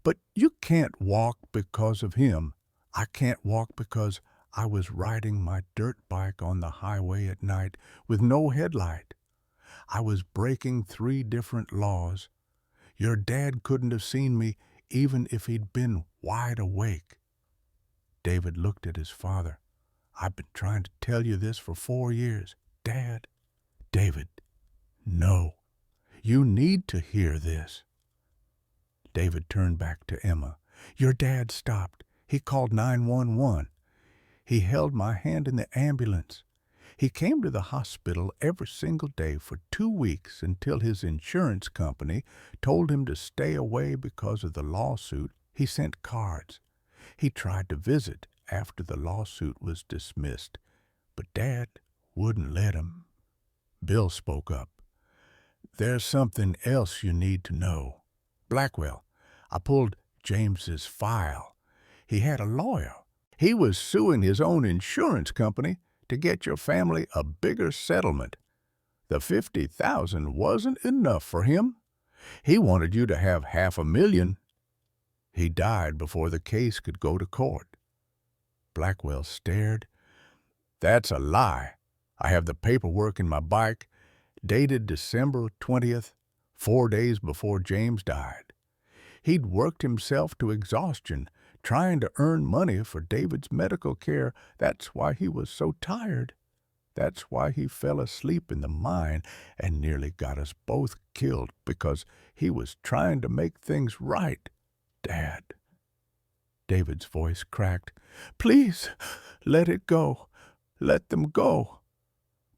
But you can't walk because of him. I can't walk because I was riding my dirt bike on the highway at night with no headlight. I was breaking 3 different laws. Your dad couldn't have seen me even if he'd been wide awake. David looked at his father. I've been trying to tell you this for 4 years. Dad. David. No. You need to hear this. David turned back to Emma. Your dad stopped. He called 911. He held my hand in the ambulance. He came to the hospital every single day for 2 weeks until his insurance company told him to stay away because of the lawsuit. He sent cards. He tried to visit after the lawsuit was dismissed, but Dad wouldn't let him. Bill spoke up. There's something else you need to know. Blackwell, I pulled James's file. He had a lawyer. He was suing his own insurance company to get your family a bigger settlement. The $50,000 wasn't enough for him. He wanted you to have $500,000. He died before the case could go to court. Blackwell stared. That's a lie. I have the paperwork in my bike, dated December 20th, 4 days before James died. He'd worked himself to exhaustion, trying to earn money for David's medical care. That's why he was so tired. That's why he fell asleep in the mine and nearly got us both killed, because he was trying to make things right. Dad. David's voice cracked. Please, let it go. Let them go.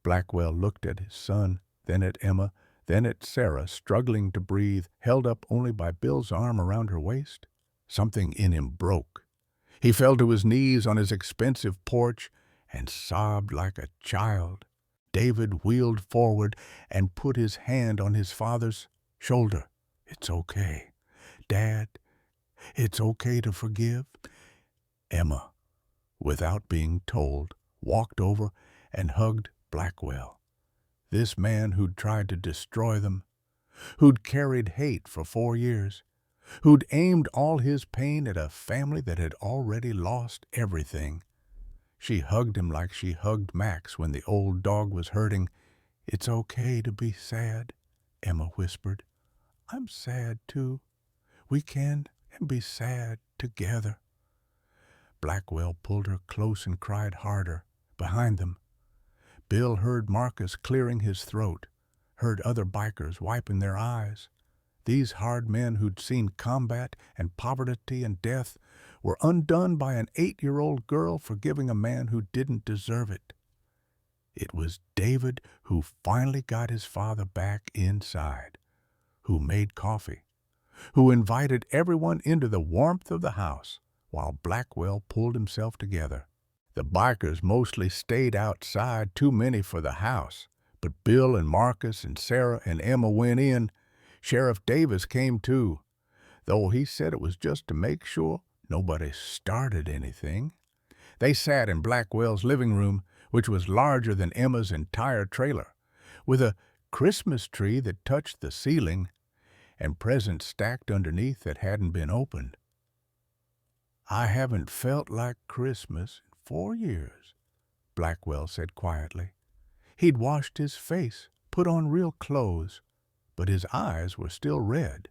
Blackwell looked at his son, then at Emma, then at Sarah, struggling to breathe, held up only by Bill's arm around her waist. Something in him broke. He fell to his knees on his expensive porch and sobbed like a child. David wheeled forward and put his hand on his father's shoulder. "It's okay, Dad. It's okay to forgive." Emma, without being told, walked over and hugged Blackwell, this man who'd tried to destroy them, who'd carried hate for 4 years, who'd aimed all his pain at a family that had already lost everything. She hugged him like she hugged Max when the old dog was hurting. "It's okay to be sad," Emma whispered. "I'm sad, too. We can be sad together." Blackwell pulled her close and cried harder. Behind them, Bill heard Marcus clearing his throat, heard other bikers wiping their eyes. These hard men who'd seen combat and poverty and death were undone by an 8-year-old girl forgiving a man who didn't deserve it. It was David who finally got his father back inside, who made coffee, who invited everyone into the warmth of the house, while Blackwell pulled himself together. The bikers mostly stayed outside, too many for the house, but Bill and Marcus and Sarah and Emma went in. Sheriff Davis came too, though he said it was just to make sure nobody started anything. They sat in Blackwell's living room, which was larger than Emma's entire trailer, with a Christmas tree that touched the ceiling and presents stacked underneath that hadn't been opened. "I haven't felt like Christmas in 4 years," Blackwell said quietly. He'd washed his face, put on real clothes, but his eyes were still red.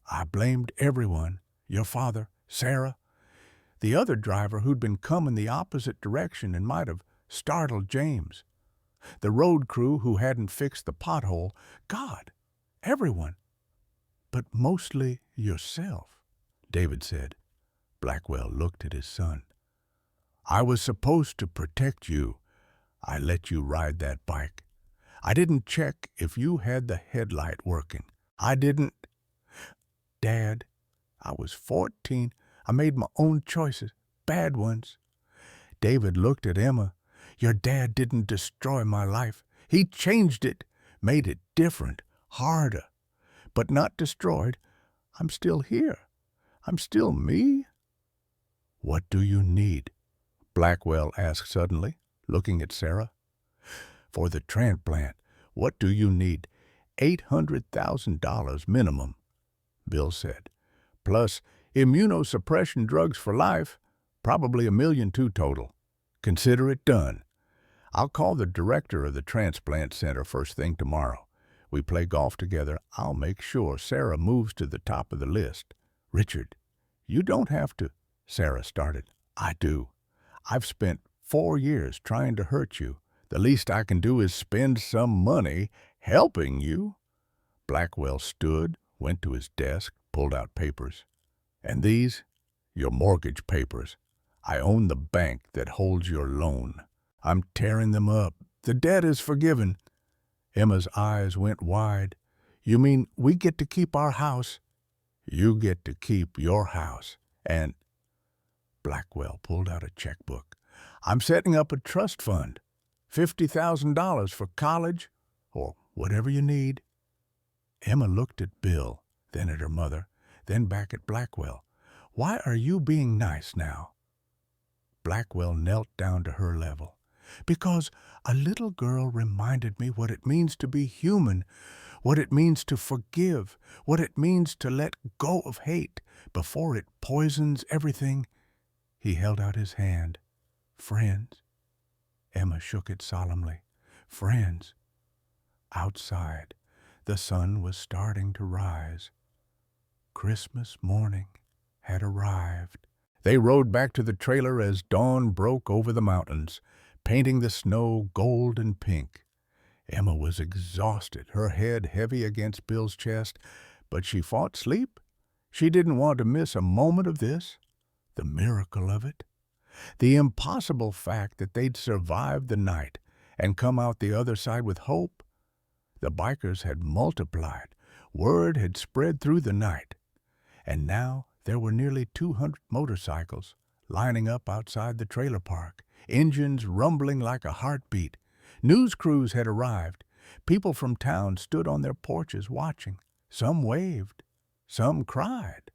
"I blamed everyone, your father, Sarah, the other driver who'd been coming the opposite direction and might have startled James, the road crew who hadn't fixed the pothole. God, everyone, but mostly yourself," David said. Blackwell looked at his son. "I was supposed to protect you. I let you ride that bike. I didn't check if you had the headlight working. I didn't. Dad, I was 14. I made my own choices, bad ones." David looked at Emma. "Your dad didn't destroy my life. He changed it, made it different, harder, but not destroyed. I'm still here. I'm still me." "What do you need?" Blackwell asked suddenly, looking at Sarah. "For the transplant, what do you need?" $800,000 minimum, Bill said. "Plus immunosuppression drugs for life, probably $1.2 million total. Consider it done. I'll call the director of the transplant center first thing tomorrow. We play golf together. I'll make sure Sarah moves to the top of the list." "Richard, you don't have to," Sarah started. "I do. I've spent 4 years trying to hurt you. The least I can do is spend some money helping you." Blackwell stood, went to his desk, pulled out papers. "And these? Your mortgage papers. I own the bank that holds your loan. I'm tearing them up. The debt is forgiven." Emma's eyes went wide. "You mean we get to keep our house?" "You get to keep your house. And—" Blackwell pulled out a checkbook. "I'm setting up a trust fund. $50,000 for college or whatever you need." Emma looked at Bill, then at her mother, then back at Blackwell. "Why are you being nice now?" Blackwell knelt down to her level. "Because a little girl reminded me what it means to be human, what it means to forgive, what it means to let go of hate before it poisons everything." He held out his hand. "Friends." Emma shook it solemnly. "Friends." Outside, the sun was starting to rise. Christmas morning had arrived. They rode back to the trailer as dawn broke over the mountains, painting the snow gold and pink. Emma was exhausted, her head heavy against Bill's chest, but she fought sleep. She didn't want to miss a moment of this. The miracle of it. The impossible fact that they'd survived the night and come out the other side with hope. The bikers had multiplied. Word had spread through the night. And now there were nearly 200 motorcycles lining up outside the trailer park, engines rumbling like a heartbeat. News crews had arrived. People from town stood on their porches watching. Some waved, some cried.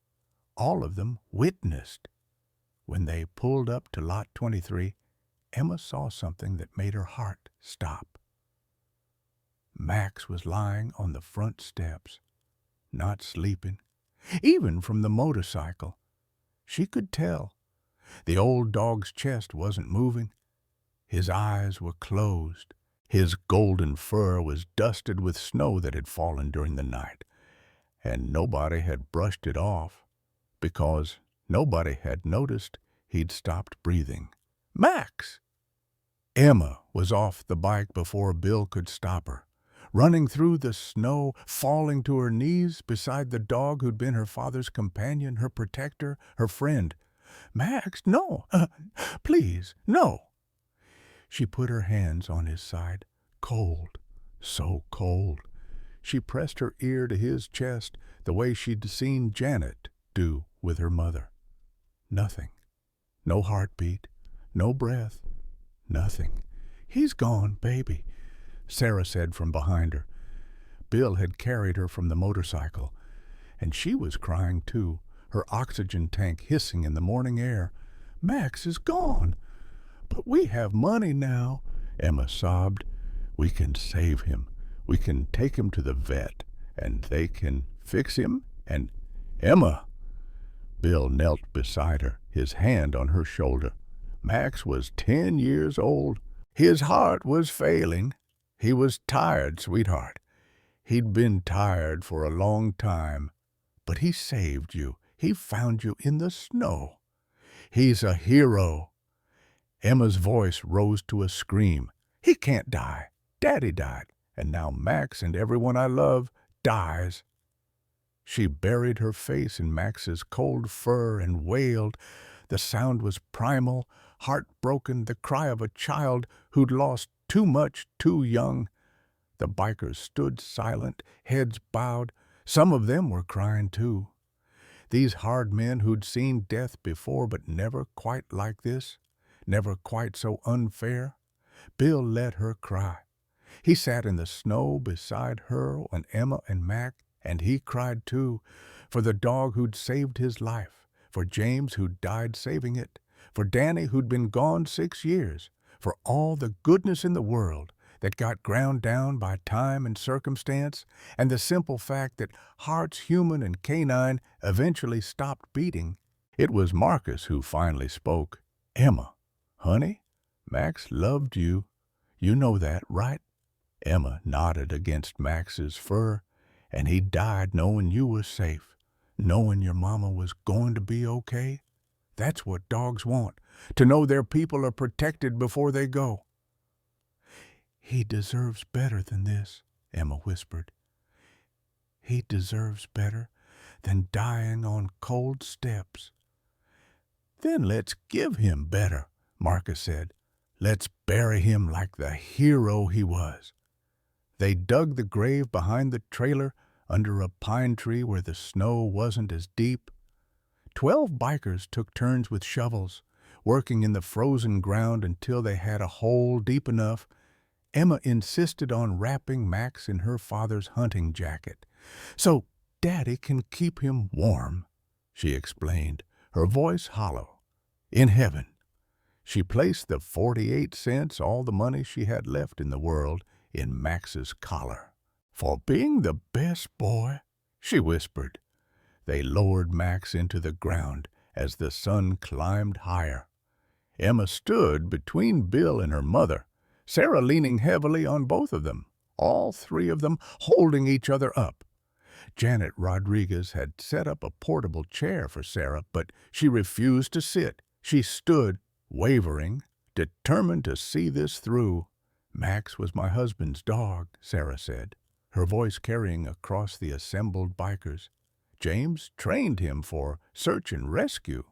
All of them witnessed. When they pulled up to Lot 23, Emma saw something that made her heart stop. Max was lying on the front steps, not sleeping. Even from the motorcycle, she could tell. The old dog's chest wasn't moving. His eyes were closed. His golden fur was dusted with snow that had fallen during the night, and nobody had brushed it off because nobody had noticed he'd stopped breathing. Max! Emma was off the bike before Bill could stop her, running through the snow, falling to her knees beside the dog who'd been her father's companion, her protector, her friend. Max, no, please, no. She put her hands on his side. Cold, so cold. She pressed her ear to his chest the way she'd seen Janet do with her mother. Nothing. No heartbeat, no breath, nothing. He's gone, baby, Sarah said from behind her. Bill had carried her from the motorcycle, and she was crying too, her oxygen tank hissing in the morning air. Max is gone. But we have money now, Emma sobbed. We can save him. We can take him to the vet, and they can fix him, and Emma! Bill knelt beside her, his hand on her shoulder. Max was 10 years old. His heart was failing. He was tired, sweetheart. He'd been tired for a long time. But he saved you. He found you in the snow. He's a hero. Emma's voice rose to a scream. He can't die. Daddy died, and now Max and everyone I love dies. She buried her face in Max's cold fur and wailed. The sound was primal, heartbroken, the cry of a child who'd lost too much too young. The bikers stood silent, heads bowed. Some of them were crying too. These hard men who'd seen death before, but never quite like this, never quite so unfair. Bill let her cry. He sat in the snow beside her and Emma and Mac, and he cried too, for the dog who'd saved his life, for James who'd died saving it, for Danny who'd been gone 6 years, for all the goodness in the world that got ground down by time and circumstance, and the simple fact that hearts human and canine eventually stopped beating. It was Marcus who finally spoke. Emma, honey, Max loved you. You know that, right? Emma nodded against Max's fur, and he died knowing you was safe, knowing your mama was going to be okay. That's what dogs want, to know their people are protected before they go. He deserves better than this, Emma whispered. He deserves better than dying on cold steps. Then let's give him better, Marcus said. Let's bury him like the hero he was. They dug the grave behind the trailer under a pine tree where the snow wasn't as deep. 12 bikers took turns with shovels, working in the frozen ground until they had a hole deep enough. Emma insisted on wrapping Max in her father's hunting jacket, so Daddy can keep him warm, she explained, her voice hollow. In heaven. She placed the 48 cents, all the money she had left in the world, in Max's collar. For being the best boy, she whispered. They lowered Max into the ground as the sun climbed higher. Emma stood between Bill and her mother, Sarah leaning heavily on both of them, all 3 of them holding each other up. Janet Rodriguez had set up a portable chair for Sarah, but she refused to sit. She stood, wavering, determined to see this through. Max was my husband's dog, Sarah said, her voice carrying across the assembled bikers. James trained him for search and rescue.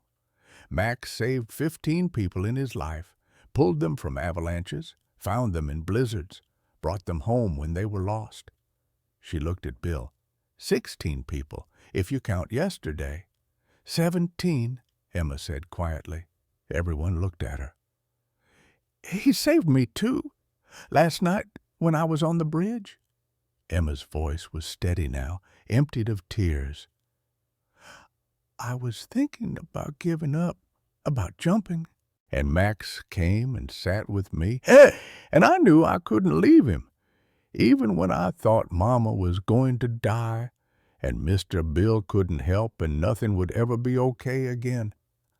Max saved 15 people in his life, pulled them from avalanches, found them in blizzards, brought them home when they were lost. She looked at Bill. 16 people, if you count yesterday. 17, Emma said quietly. Everyone looked at her. "He saved me, too, last night when I was on the bridge." Emma's voice was steady now, emptied of tears. "I was thinking about giving up, about jumping. And Max came and sat with me, and I knew I couldn't leave him. Even when I thought Mama was going to die, and Mr. Bill couldn't help and nothing would ever be okay again,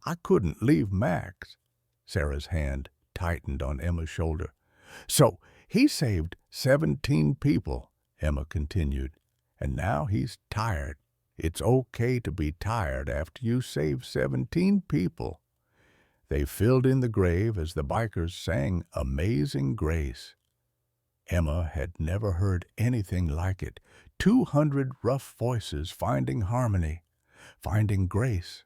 I couldn't leave Max." Sarah's hand tightened on Emma's shoulder. "So he saved 17 people," Emma continued, "and now he's tired. It's okay to be tired after you save 17 people." They filled in the grave as the bikers sang Amazing Grace. Emma had never heard anything like it. 200 rough voices finding harmony, finding grace,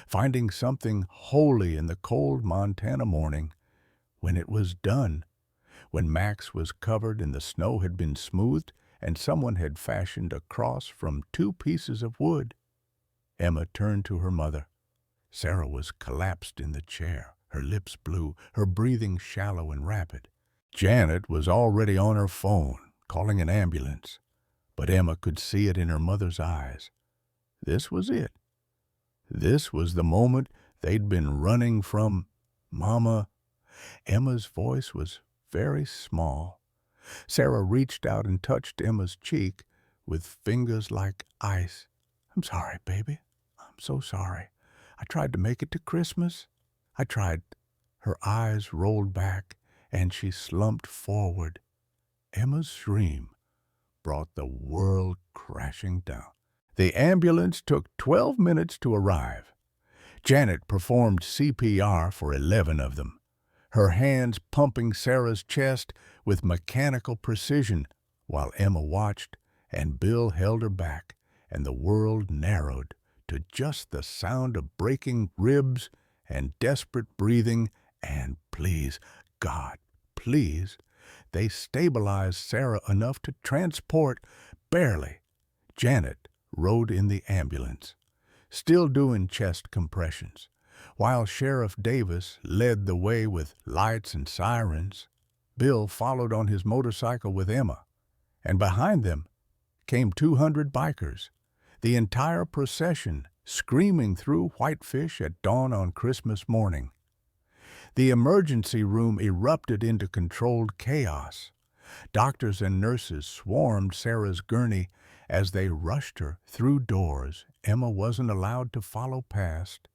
finding something holy in the cold Montana morning. When it was done, when Max was covered and the snow had been smoothed and someone had fashioned a cross from 2 pieces of wood, Emma turned to her mother. Sarah was collapsed in the chair, her lips blue, her breathing shallow and rapid. Janet was already on her phone, calling an ambulance, but Emma could see it in her mother's eyes. This was it. This was the moment they'd been running from. "Mama." Emma's voice was very small. Sarah reached out and touched Emma's cheek with fingers like ice. "I'm sorry, baby. I'm so sorry. I tried to make it to Christmas. I tried." Her eyes rolled back, and she slumped forward. Emma's scream brought the world crashing down. The ambulance took 12 minutes to arrive. Janet performed CPR for 11 of them, her hands pumping Sarah's chest with mechanical precision, while Emma watched and Bill held her back, and the world narrowed to just the sound of breaking ribs and desperate breathing and, "Please, God, please." They stabilized Sarah enough to transport, barely. Janet rode in the ambulance, still doing chest compressions, while Sheriff Davis led the way with lights and sirens. Bill followed on his motorcycle with Emma, and behind them came 200 bikers, the entire procession screaming through Whitefish at dawn on Christmas morning. The emergency room erupted into controlled chaos. Doctors and nurses swarmed Sarah's gurney as they rushed her through doors Emma wasn't allowed to follow past.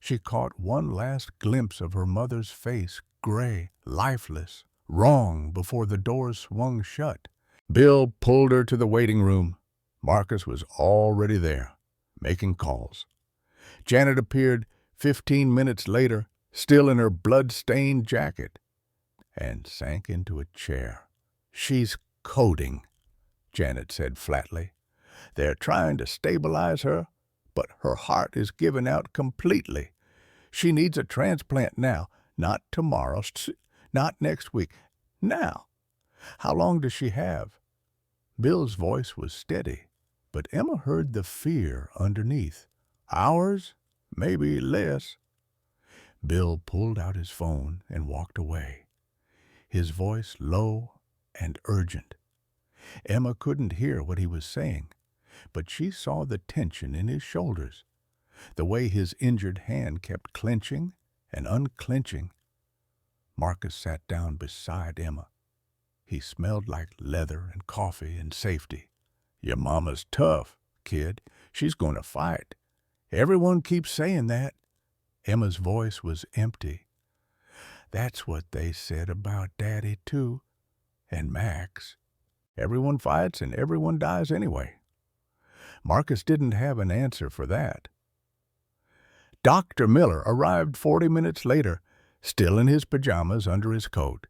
She caught one last glimpse of her mother's face, gray, lifeless, wrong before the doors swung shut. Bill pulled her to the waiting room. Marcus was already there, making calls. Janet appeared 15 minutes later, still in her blood-stained jacket, and sank into a chair. "She's coding," Janet said flatly. "They're trying to stabilize her, but her heart is giving out completely. She needs a transplant now, not tomorrow, not next week. Now. How long does she have?" Bill's voice was steady, but Emma heard the fear underneath. "Hours? Maybe less." Bill pulled out his phone and walked away, his voice low and urgent. Emma couldn't hear what he was saying, but she saw the tension in his shoulders, the way his injured hand kept clenching and unclenching. Marcus sat down beside Emma. He smelled like leather and coffee and safety. "Your mama's tough, kid. She's going to fight. Everyone keeps saying that." Emma's voice was empty. "That's what they said about Daddy, too. And Max. Everyone fights and everyone dies anyway." Marcus didn't have an answer for that. Dr. Miller arrived 40 minutes later, still in his pajamas under his coat.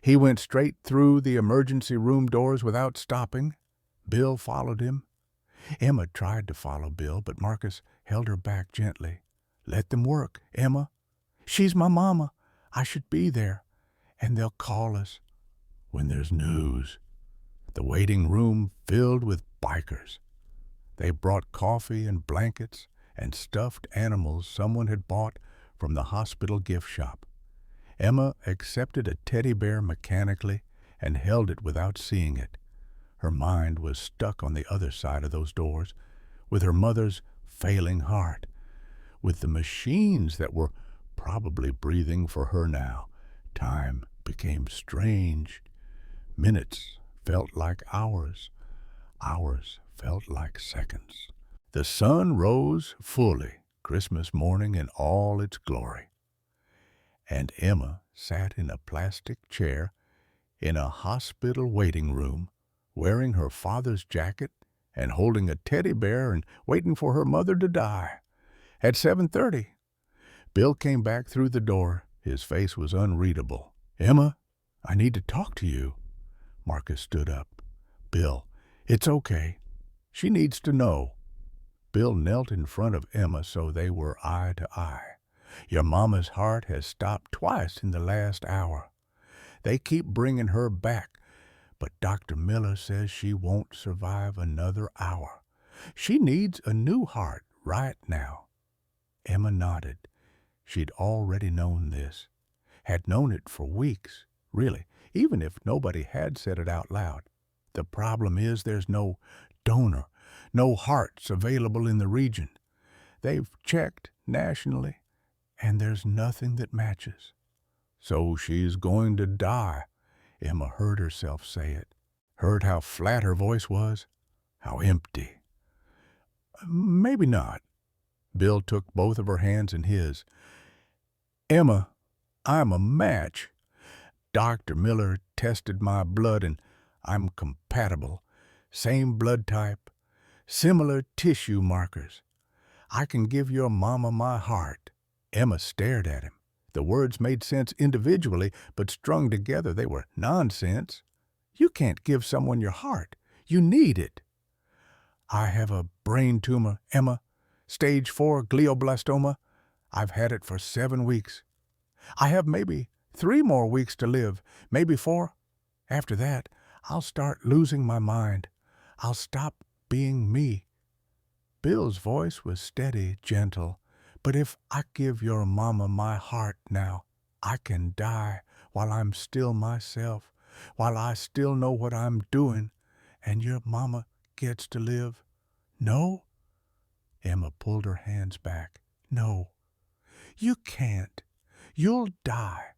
He went straight through the emergency room doors without stopping. Bill followed him. Emma tried to follow Bill, but Marcus held her back gently. "Let them work, Emma. She's my mama. I should be there. And they'll call us when there's news." The waiting room filled with bikers. They brought coffee and blankets and stuffed animals someone had bought from the hospital gift shop. Emma accepted a teddy bear mechanically and held it without seeing it. Her mind was stuck on the other side of those doors, with her mother's failing heart, with the machines that were probably breathing for her now. Time became strange. Minutes felt like hours. Hours felt like seconds. The sun rose fully, Christmas morning in all its glory. And Emma sat in a plastic chair in a hospital waiting room, wearing her father's jacket and holding a teddy bear and waiting for her mother to die. At 7:30, Bill came back through the door. His face was unreadable. "Emma, I need to talk to you." Marcus stood up. "Bill, it's okay. She needs to know." Bill knelt in front of Emma so they were eye to eye. "Your mama's heart has stopped twice in the last hour. They keep bringing her back, but Dr. Miller says she won't survive another hour. She needs a new heart right now." Emma nodded. She'd already known this, had known it for weeks, really, even if nobody had said it out loud. "The problem is there's no donor, no hearts available in the region. They've checked nationally, and there's nothing that matches." "So she's going to die," Emma heard herself say it. Heard how flat her voice was, how empty. "Maybe not." Bill took both of her hands in his. "Emma, I'm a match. Dr. Miller tested my blood and I'm compatible. Same blood type, similar tissue markers. I can give your mama my heart." Emma stared at him. The words made sense individually, but strung together they were nonsense. "You can't give someone your heart. You need it." "I have a brain tumor, Emma. Stage 4 glioblastoma. I've had it for 7 weeks. I have maybe 3 more weeks to live, maybe 4. After that, I'll start losing my mind. I'll stop being me." Bill's voice was steady, gentle. "But if I give your mama my heart now, I can die while I'm still myself, while I still know what I'm doing, and your mama gets to live." "No?" Emma pulled her hands back. "No, you can't. You'll die."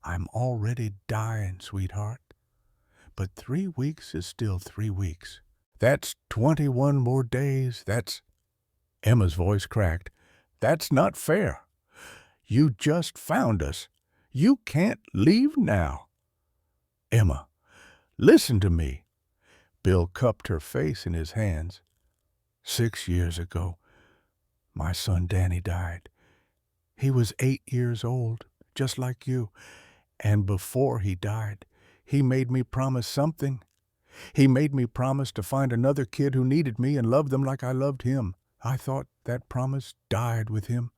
"I'm already dying, sweetheart. But 3 weeks is still 3 weeks. That's 21 more days. That's—" Emma's voice cracked. "That's not fair. You just found us. You can't leave now." "Emma, listen to me." Bill cupped her face in his hands. 6 years ago, my son Danny died. He was 8 years old, just like you. And before he died, he made me promise something. He made me promise to find another kid who needed me and love them like I loved him. I thought that promise died with him.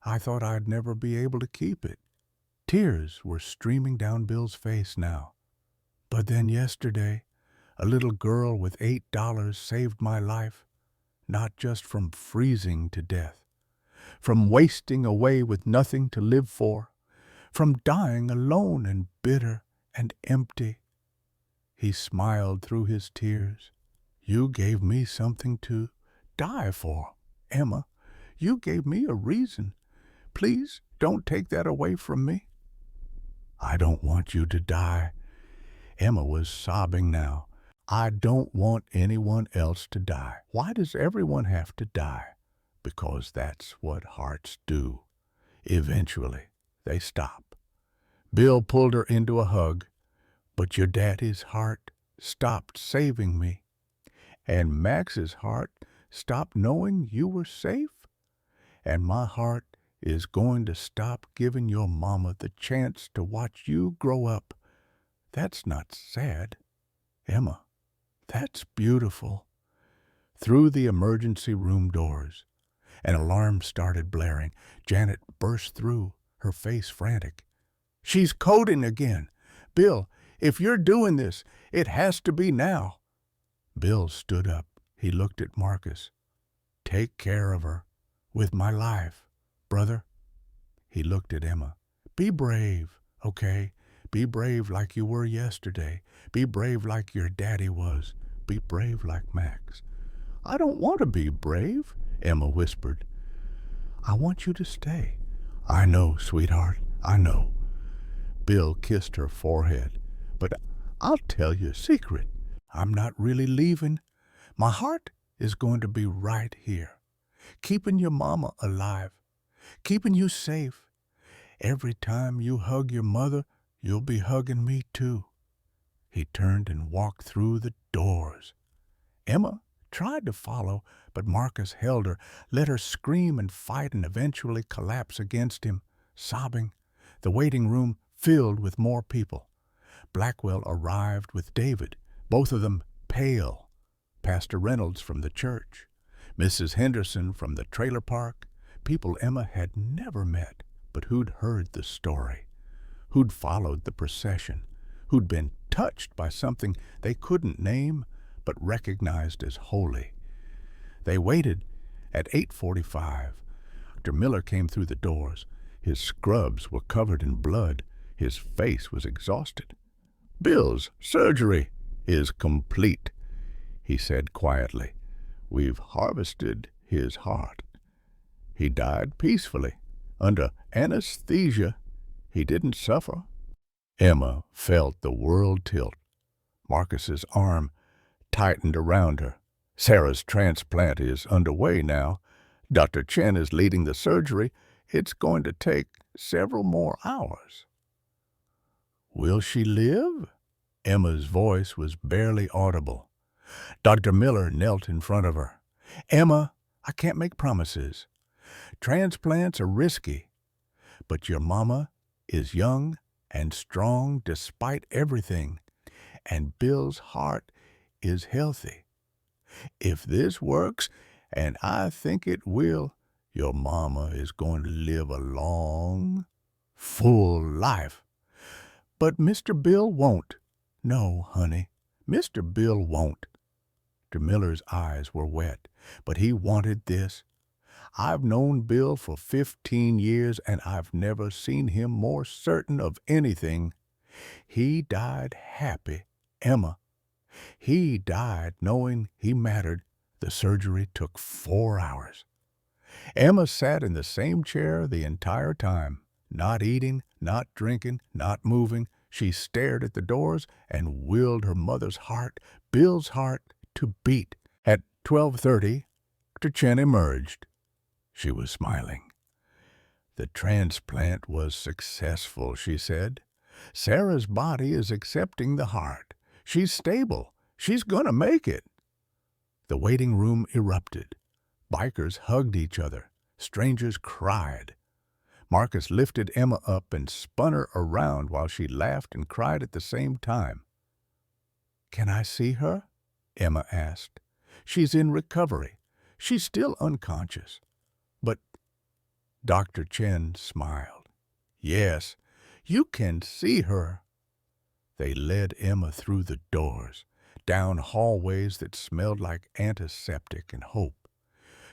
I thought I'd never be able to keep it." Tears were streaming down Bill's face now. "But then yesterday, a little girl with $8 saved my life, not just from freezing to death, from wasting away with nothing to live for, from dying alone and bitter and empty." He smiled through his tears. "You gave me something to die for, Emma. You gave me a reason. Please don't take that away from me." "I don't want you to die." Emma was sobbing now. "I don't want anyone else to die. Why does everyone have to die?" "Because that's what hearts do. Eventually, they stop." Bill pulled her into a hug. "But your daddy's heart stopped saving me. And Max's heart stopped knowing you were safe. And my heart is going to stop giving your mama the chance to watch you grow up. That's not sad, Emma. That's beautiful." Through the emergency room doors, an alarm started blaring. Janet burst through, her face frantic. "She's coding again. Bill, if you're doing this, it has to be now." Bill stood up. He looked at Marcus. "Take care of her. With my life, brother." He looked at Emma. Be brave, okay? Be brave like you were yesterday. Be brave like your daddy was. Be brave like Max. I don't want to be brave, Emma whispered. I want you to stay. I know, sweetheart, I know. Bill kissed her forehead. But I'll tell you a secret. I'm not really leaving. My heart is going to be right here, keeping your mama alive, keeping you safe. Every time you hug your mother, you'll be hugging me too. He turned and walked through the doors. Emma tried to follow, but Marcus held her, let her scream and fight and eventually collapse against him, sobbing. The waiting room filled with more people. Blackwell arrived with David, both of them pale. Pastor Reynolds from the church, Mrs. Henderson from the trailer park, people Emma had never met, but who'd heard the story, who'd followed the procession, who'd been touched by something they couldn't name but recognized as holy. They waited. At 8:45, Dr. Miller came through the doors. His scrubs were covered in blood. His face was exhausted. Bill's surgery is complete, he said quietly. We've harvested his heart. He died peacefully. Under anesthesia, he didn't suffer. Emma felt the world tilt. Marcus's arm tightened around her. Sarah's transplant is underway now. Dr. Chen is leading the surgery. It's going to take several more hours. Will she live? Emma's voice was barely audible. Dr. Miller knelt in front of her. Emma, I can't make promises. Transplants are risky, but your mama is young and strong despite everything, and Bill's heart is healthy. If this works, and I think it will, your mama is going to live a long, full life. But Mr. Bill won't. No, honey, Mr. Bill won't. Dr. Miller's eyes were wet, but he wanted this. I've known Bill for 15 years, and I've never seen him more certain of anything. He died happy, Emma. He died knowing he mattered. The surgery took 4 hours. Emma sat in the same chair the entire time, not eating, not drinking, not moving. She stared at the doors and willed her mother's heart, Bill's heart, to beat. At 12:30, Dr. Chen emerged. She was smiling. The transplant was successful, she said. Sarah's body is accepting the heart. She's stable. She's gonna make it. The waiting room erupted. Bikers hugged each other. Strangers cried. Marcus lifted Emma up and spun her around while she laughed and cried at the same time. Can I see her? Emma asked. She's in recovery. She's still unconscious. But Dr. Chen smiled. Yes, you can see her. They led Emma through the doors, down hallways that smelled like antiseptic and hope,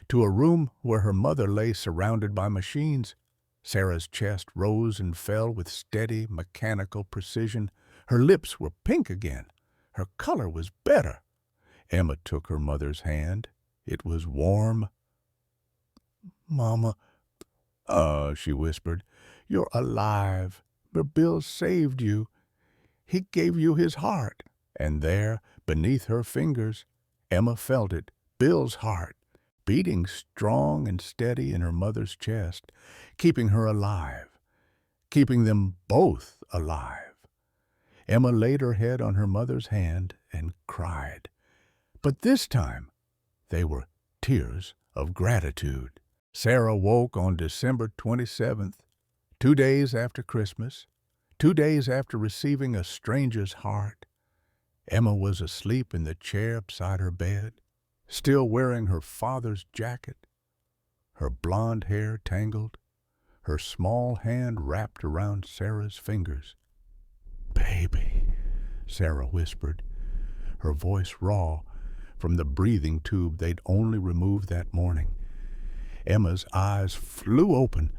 to a room where her mother lay surrounded by machines. Sarah's chest rose and fell with steady, mechanical precision. Her lips were pink again. Her color was better. Emma took her mother's hand. It was warm. Mama, she whispered, you're alive. Bill saved you. He gave you his heart. And there, beneath her fingers, Emma felt it, Bill's heart, beating strong and steady in her mother's chest, keeping her alive, keeping them both alive. Emma laid her head on her mother's hand and cried. But this time, they were tears of gratitude. Sarah woke on December 27th, 2 days after Christmas, 2 days after receiving a stranger's heart. Emma was asleep in the chair beside her bed, still wearing her father's jacket, her blonde hair tangled, her small hand wrapped around Sarah's fingers. Baby, Sarah whispered, her voice raw from the breathing tube they'd only removed that morning. Emma's eyes flew open.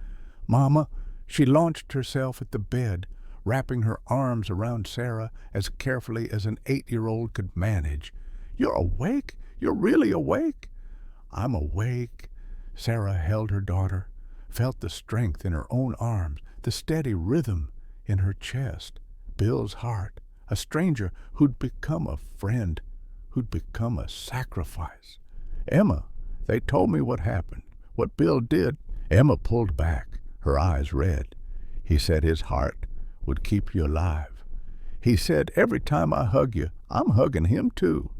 Mama, She launched herself at the bed, wrapping her arms around Sarah as carefully as an 8-year-old could manage. "You're awake? You're really awake?" "I'm awake." Sarah held her daughter, felt the strength in her own arms, the steady rhythm in her chest. Bill's heart, a stranger who'd become a friend, who'd become a sacrifice. "Emma, they told me what happened, what Bill did." Emma pulled back, her eyes red. "He said his heart would keep you alive. He said, every time I hug you, I'm hugging him too."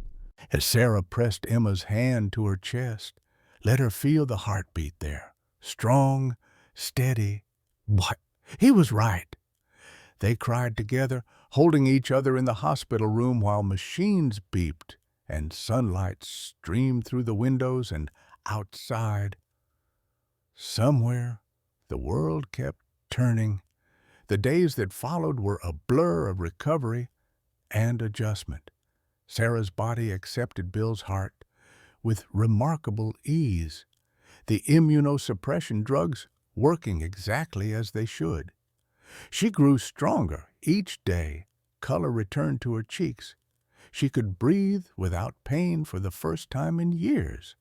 As Sarah pressed Emma's hand to her chest, let her feel the heartbeat there. Strong, steady. What? He was right. They cried together, holding each other in the hospital room while machines beeped and sunlight streamed through the windows and outside. Somewhere, the world kept turning. The days that followed were a blur of recovery and adjustment. Sarah's body accepted Bill's heart with remarkable ease, the immunosuppression drugs working exactly as they should. She grew stronger each day. Color returned to her cheeks. She could breathe without pain for the first time in years.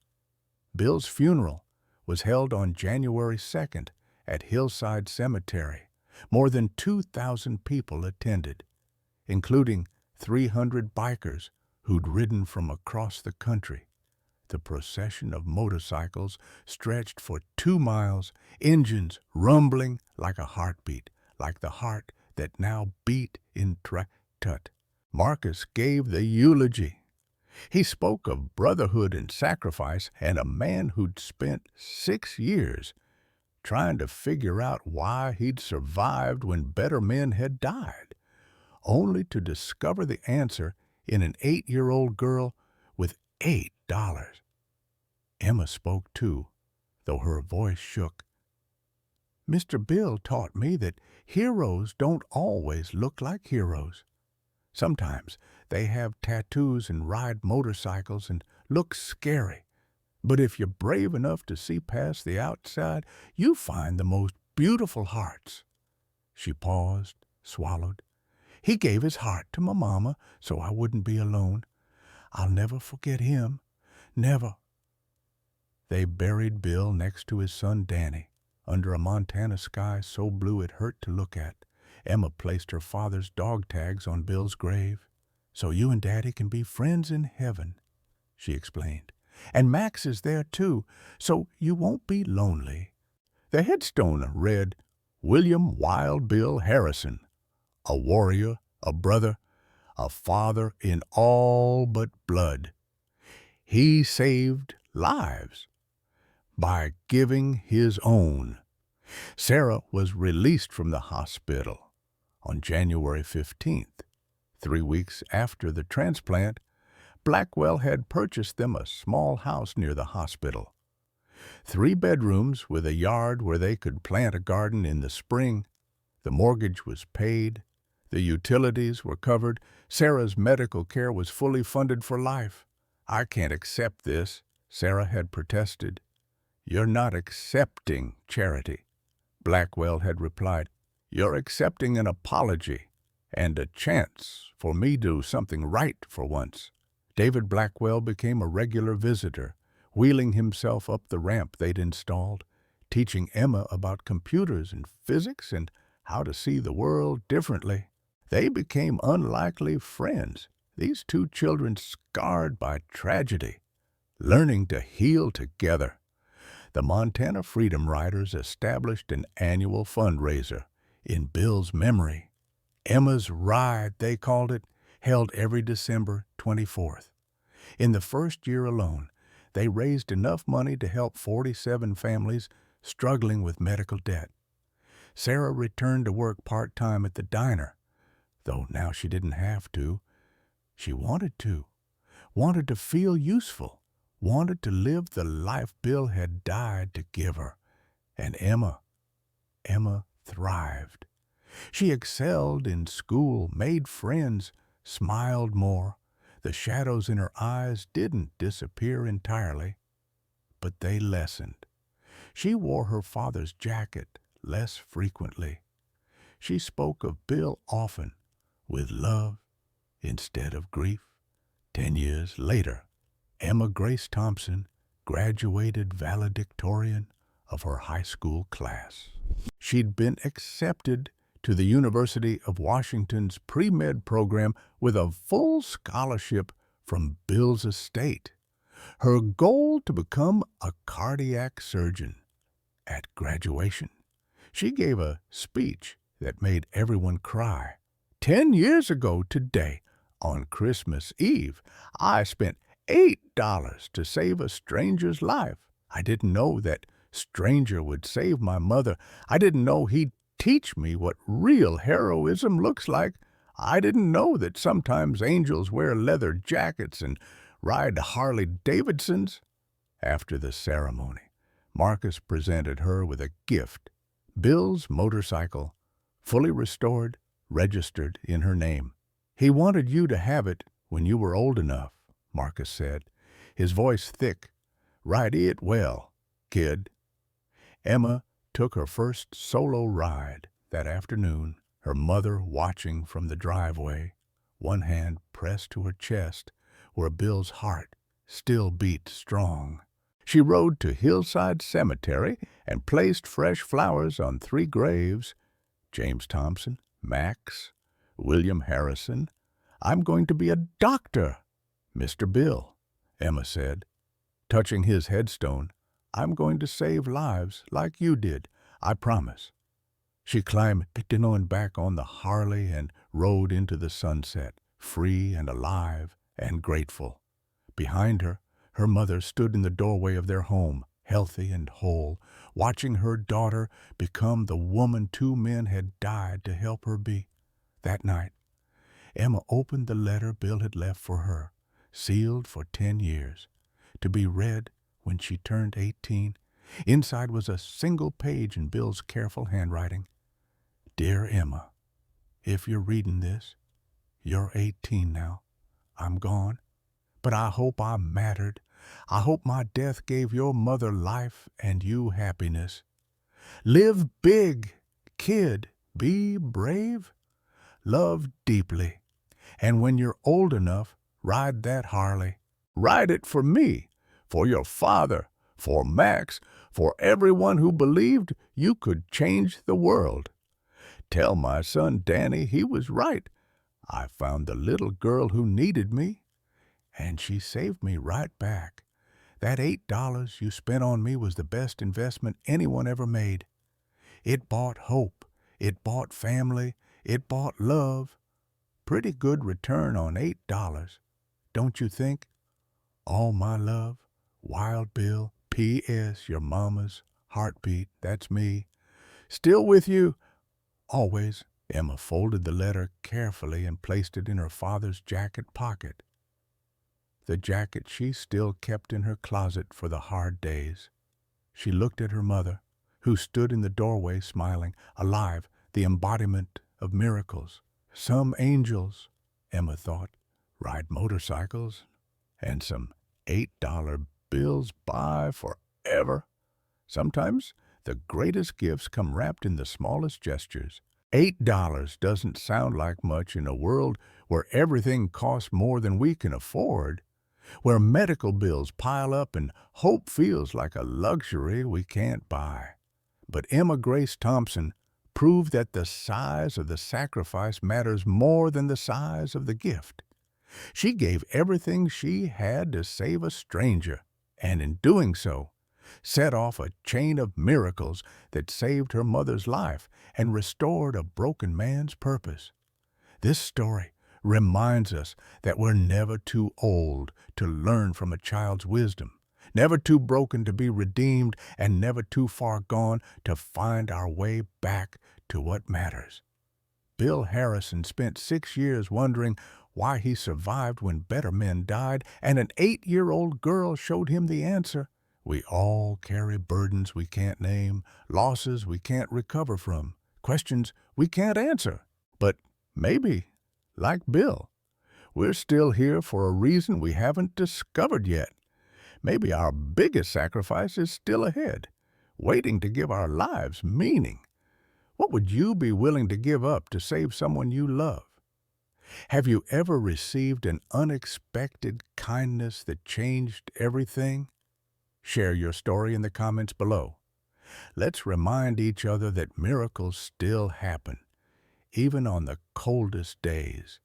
Bill's funeral was held on January 2nd at Hillside Cemetery. More than 2,000 people attended, including 300 bikers who'd ridden from across the country. The procession of motorcycles stretched for 2 miles, engines rumbling like a heartbeat, like the heart that now beat in Tut. Marcus gave the eulogy. He spoke of brotherhood and sacrifice and a man who'd spent 6 years trying to figure out why he'd survived when better men had died, only to discover the answer in an 8-year-old girl with $8. Emma spoke too, though her voice shook. "Mr. Bill taught me that heroes don't always look like heroes. Sometimes they have tattoos and ride motorcycles and look scary. But if you're brave enough to see past the outside, you find the most beautiful hearts." She paused, swallowed. "He gave his heart to my mama so I wouldn't be alone. I'll never forget him. Never." They buried Bill next to his son Danny, under a Montana sky so blue it hurt to look at. Emma placed her father's dog tags on Bill's grave. "So you and Daddy can be friends in heaven," she explained. "And Max is there too, so you won't be lonely." The headstone read, "William Wild Bill Harrison, a warrior, a brother, a father in all but blood. He saved lives by giving his own." Sarah was released from the hospital on January 15th. 3 weeks after the transplant, Blackwell had purchased them a small house near the hospital. 3 bedrooms with a yard where they could plant a garden in the spring. The mortgage was paid. The utilities were covered. Sarah's medical care was fully funded for life. "I can't accept this," Sarah had protested. "You're not accepting charity," Blackwell had replied. "You're accepting an apology and a chance for me to do something right for once." David Blackwell became a regular visitor, wheeling himself up the ramp they'd installed, teaching Emma about computers and physics and how to see the world differently. They became unlikely friends, these 2 children scarred by tragedy, learning to heal together. The Montana Freedom Riders established an annual fundraiser in Bill's memory. Emma's Ride, they called it, held every December 24th. In the first year alone, they raised enough money to help 47 families struggling with medical debt. Sarah returned to work part-time at the diner, though now she didn't have to. She wanted to feel useful, wanted to live the life Bill had died to give her. And Emma thrived. She excelled in school, made friends, smiled more. The shadows in her eyes didn't disappear entirely, but they lessened. She wore her father's jacket, less frequently. She spoke of Bill often, with love instead of grief. 10 years later, Emma Grace Thompson graduated valedictorian of her high school class. She'd been accepted to the University of Washington's pre-med program with a full scholarship from Bill's estate. Her goal to become a cardiac surgeon. At graduation, she gave a speech that made everyone cry. 10 years ago today, on Christmas Eve, I spent $8 to save a stranger's life. I didn't know that stranger would save my mother. I didn't know he'd teach me what real heroism looks like. I didn't know that sometimes angels wear leather jackets and ride Harley Davidsons. After the ceremony, Marcus presented her with a gift, Bill's motorcycle, fully restored, registered in her name. He wanted you to have it when you were old enough, Marcus said, his voice thick. Ride it well, kid. Emma took her first solo ride that afternoon, her mother watching from the driveway, one hand pressed to her chest where Bill's heart still beat strong. She rode to Hillside Cemetery and placed fresh flowers on 3 graves, James Thompson, Max, William Harrison. I'm going to be a doctor, Mr. Bill, Emma said. Touching his headstone, I'm going to save lives like you did, I promise. She climbed back on the Harley and rode into the sunset, free and alive and grateful. Behind her, her mother stood in the doorway of their home, healthy and whole, watching her daughter become the woman 2 men had died to help her be. That night, Emma opened the letter Bill had left for her, sealed for 10 years, to be read when she turned 18. Inside was a single page in Bill's careful handwriting. Dear Emma, if you're reading this, you're 18 now. I'm gone, but I hope I mattered. I hope my death gave your mother life and you happiness. Live big, kid. Be brave. Love deeply. And when you're old enough, ride that Harley. Ride it for me, for your father, for Max, for everyone who believed you could change the world. Tell my son Danny he was right. I found the little girl who needed me, and she saved me right back. That $8 you spent on me was the best investment anyone ever made. It bought hope. It bought family. It bought love. Pretty good return on $8, don't you think? All my love, Wild Bill, P.S. Your mama's heartbeat, that's me. Still with you, always. Emma folded the letter carefully and placed it in her father's jacket pocket. The jacket she still kept in her closet for the hard days. She looked at her mother, who stood in the doorway smiling, alive, the embodiment of miracles. Some angels, Emma thought, ride motorcycles, and some $8 bills buy forever. Sometimes the greatest gifts come wrapped in the smallest gestures. $8 doesn't sound like much in a world where everything costs more than we can afford, where medical bills pile up and hope feels like a luxury we can't buy. But Emma Grace Thompson proved that the size of the sacrifice matters more than the size of the gift. She gave everything she had to save a stranger, and in doing so, set off a chain of miracles that saved her mother's life and restored a broken man's purpose. This story reminds us that we're never too old to learn from a child's wisdom, never too broken to be redeemed, and never too far gone to find our way back to what matters. Bill Harrison spent 6 years wondering why he survived when better men died, and an 8-year-old girl showed him the answer. We all carry burdens we can't name, losses we can't recover from, questions we can't answer. But maybe, like Bill, we're still here for a reason we haven't discovered yet. Maybe our biggest sacrifice is still ahead, waiting to give our lives meaning. What would you be willing to give up to save someone you love? Have you ever received an unexpected kindness that changed everything? Share your story in the comments below. Let's remind each other that miracles still happen, even on the coldest days.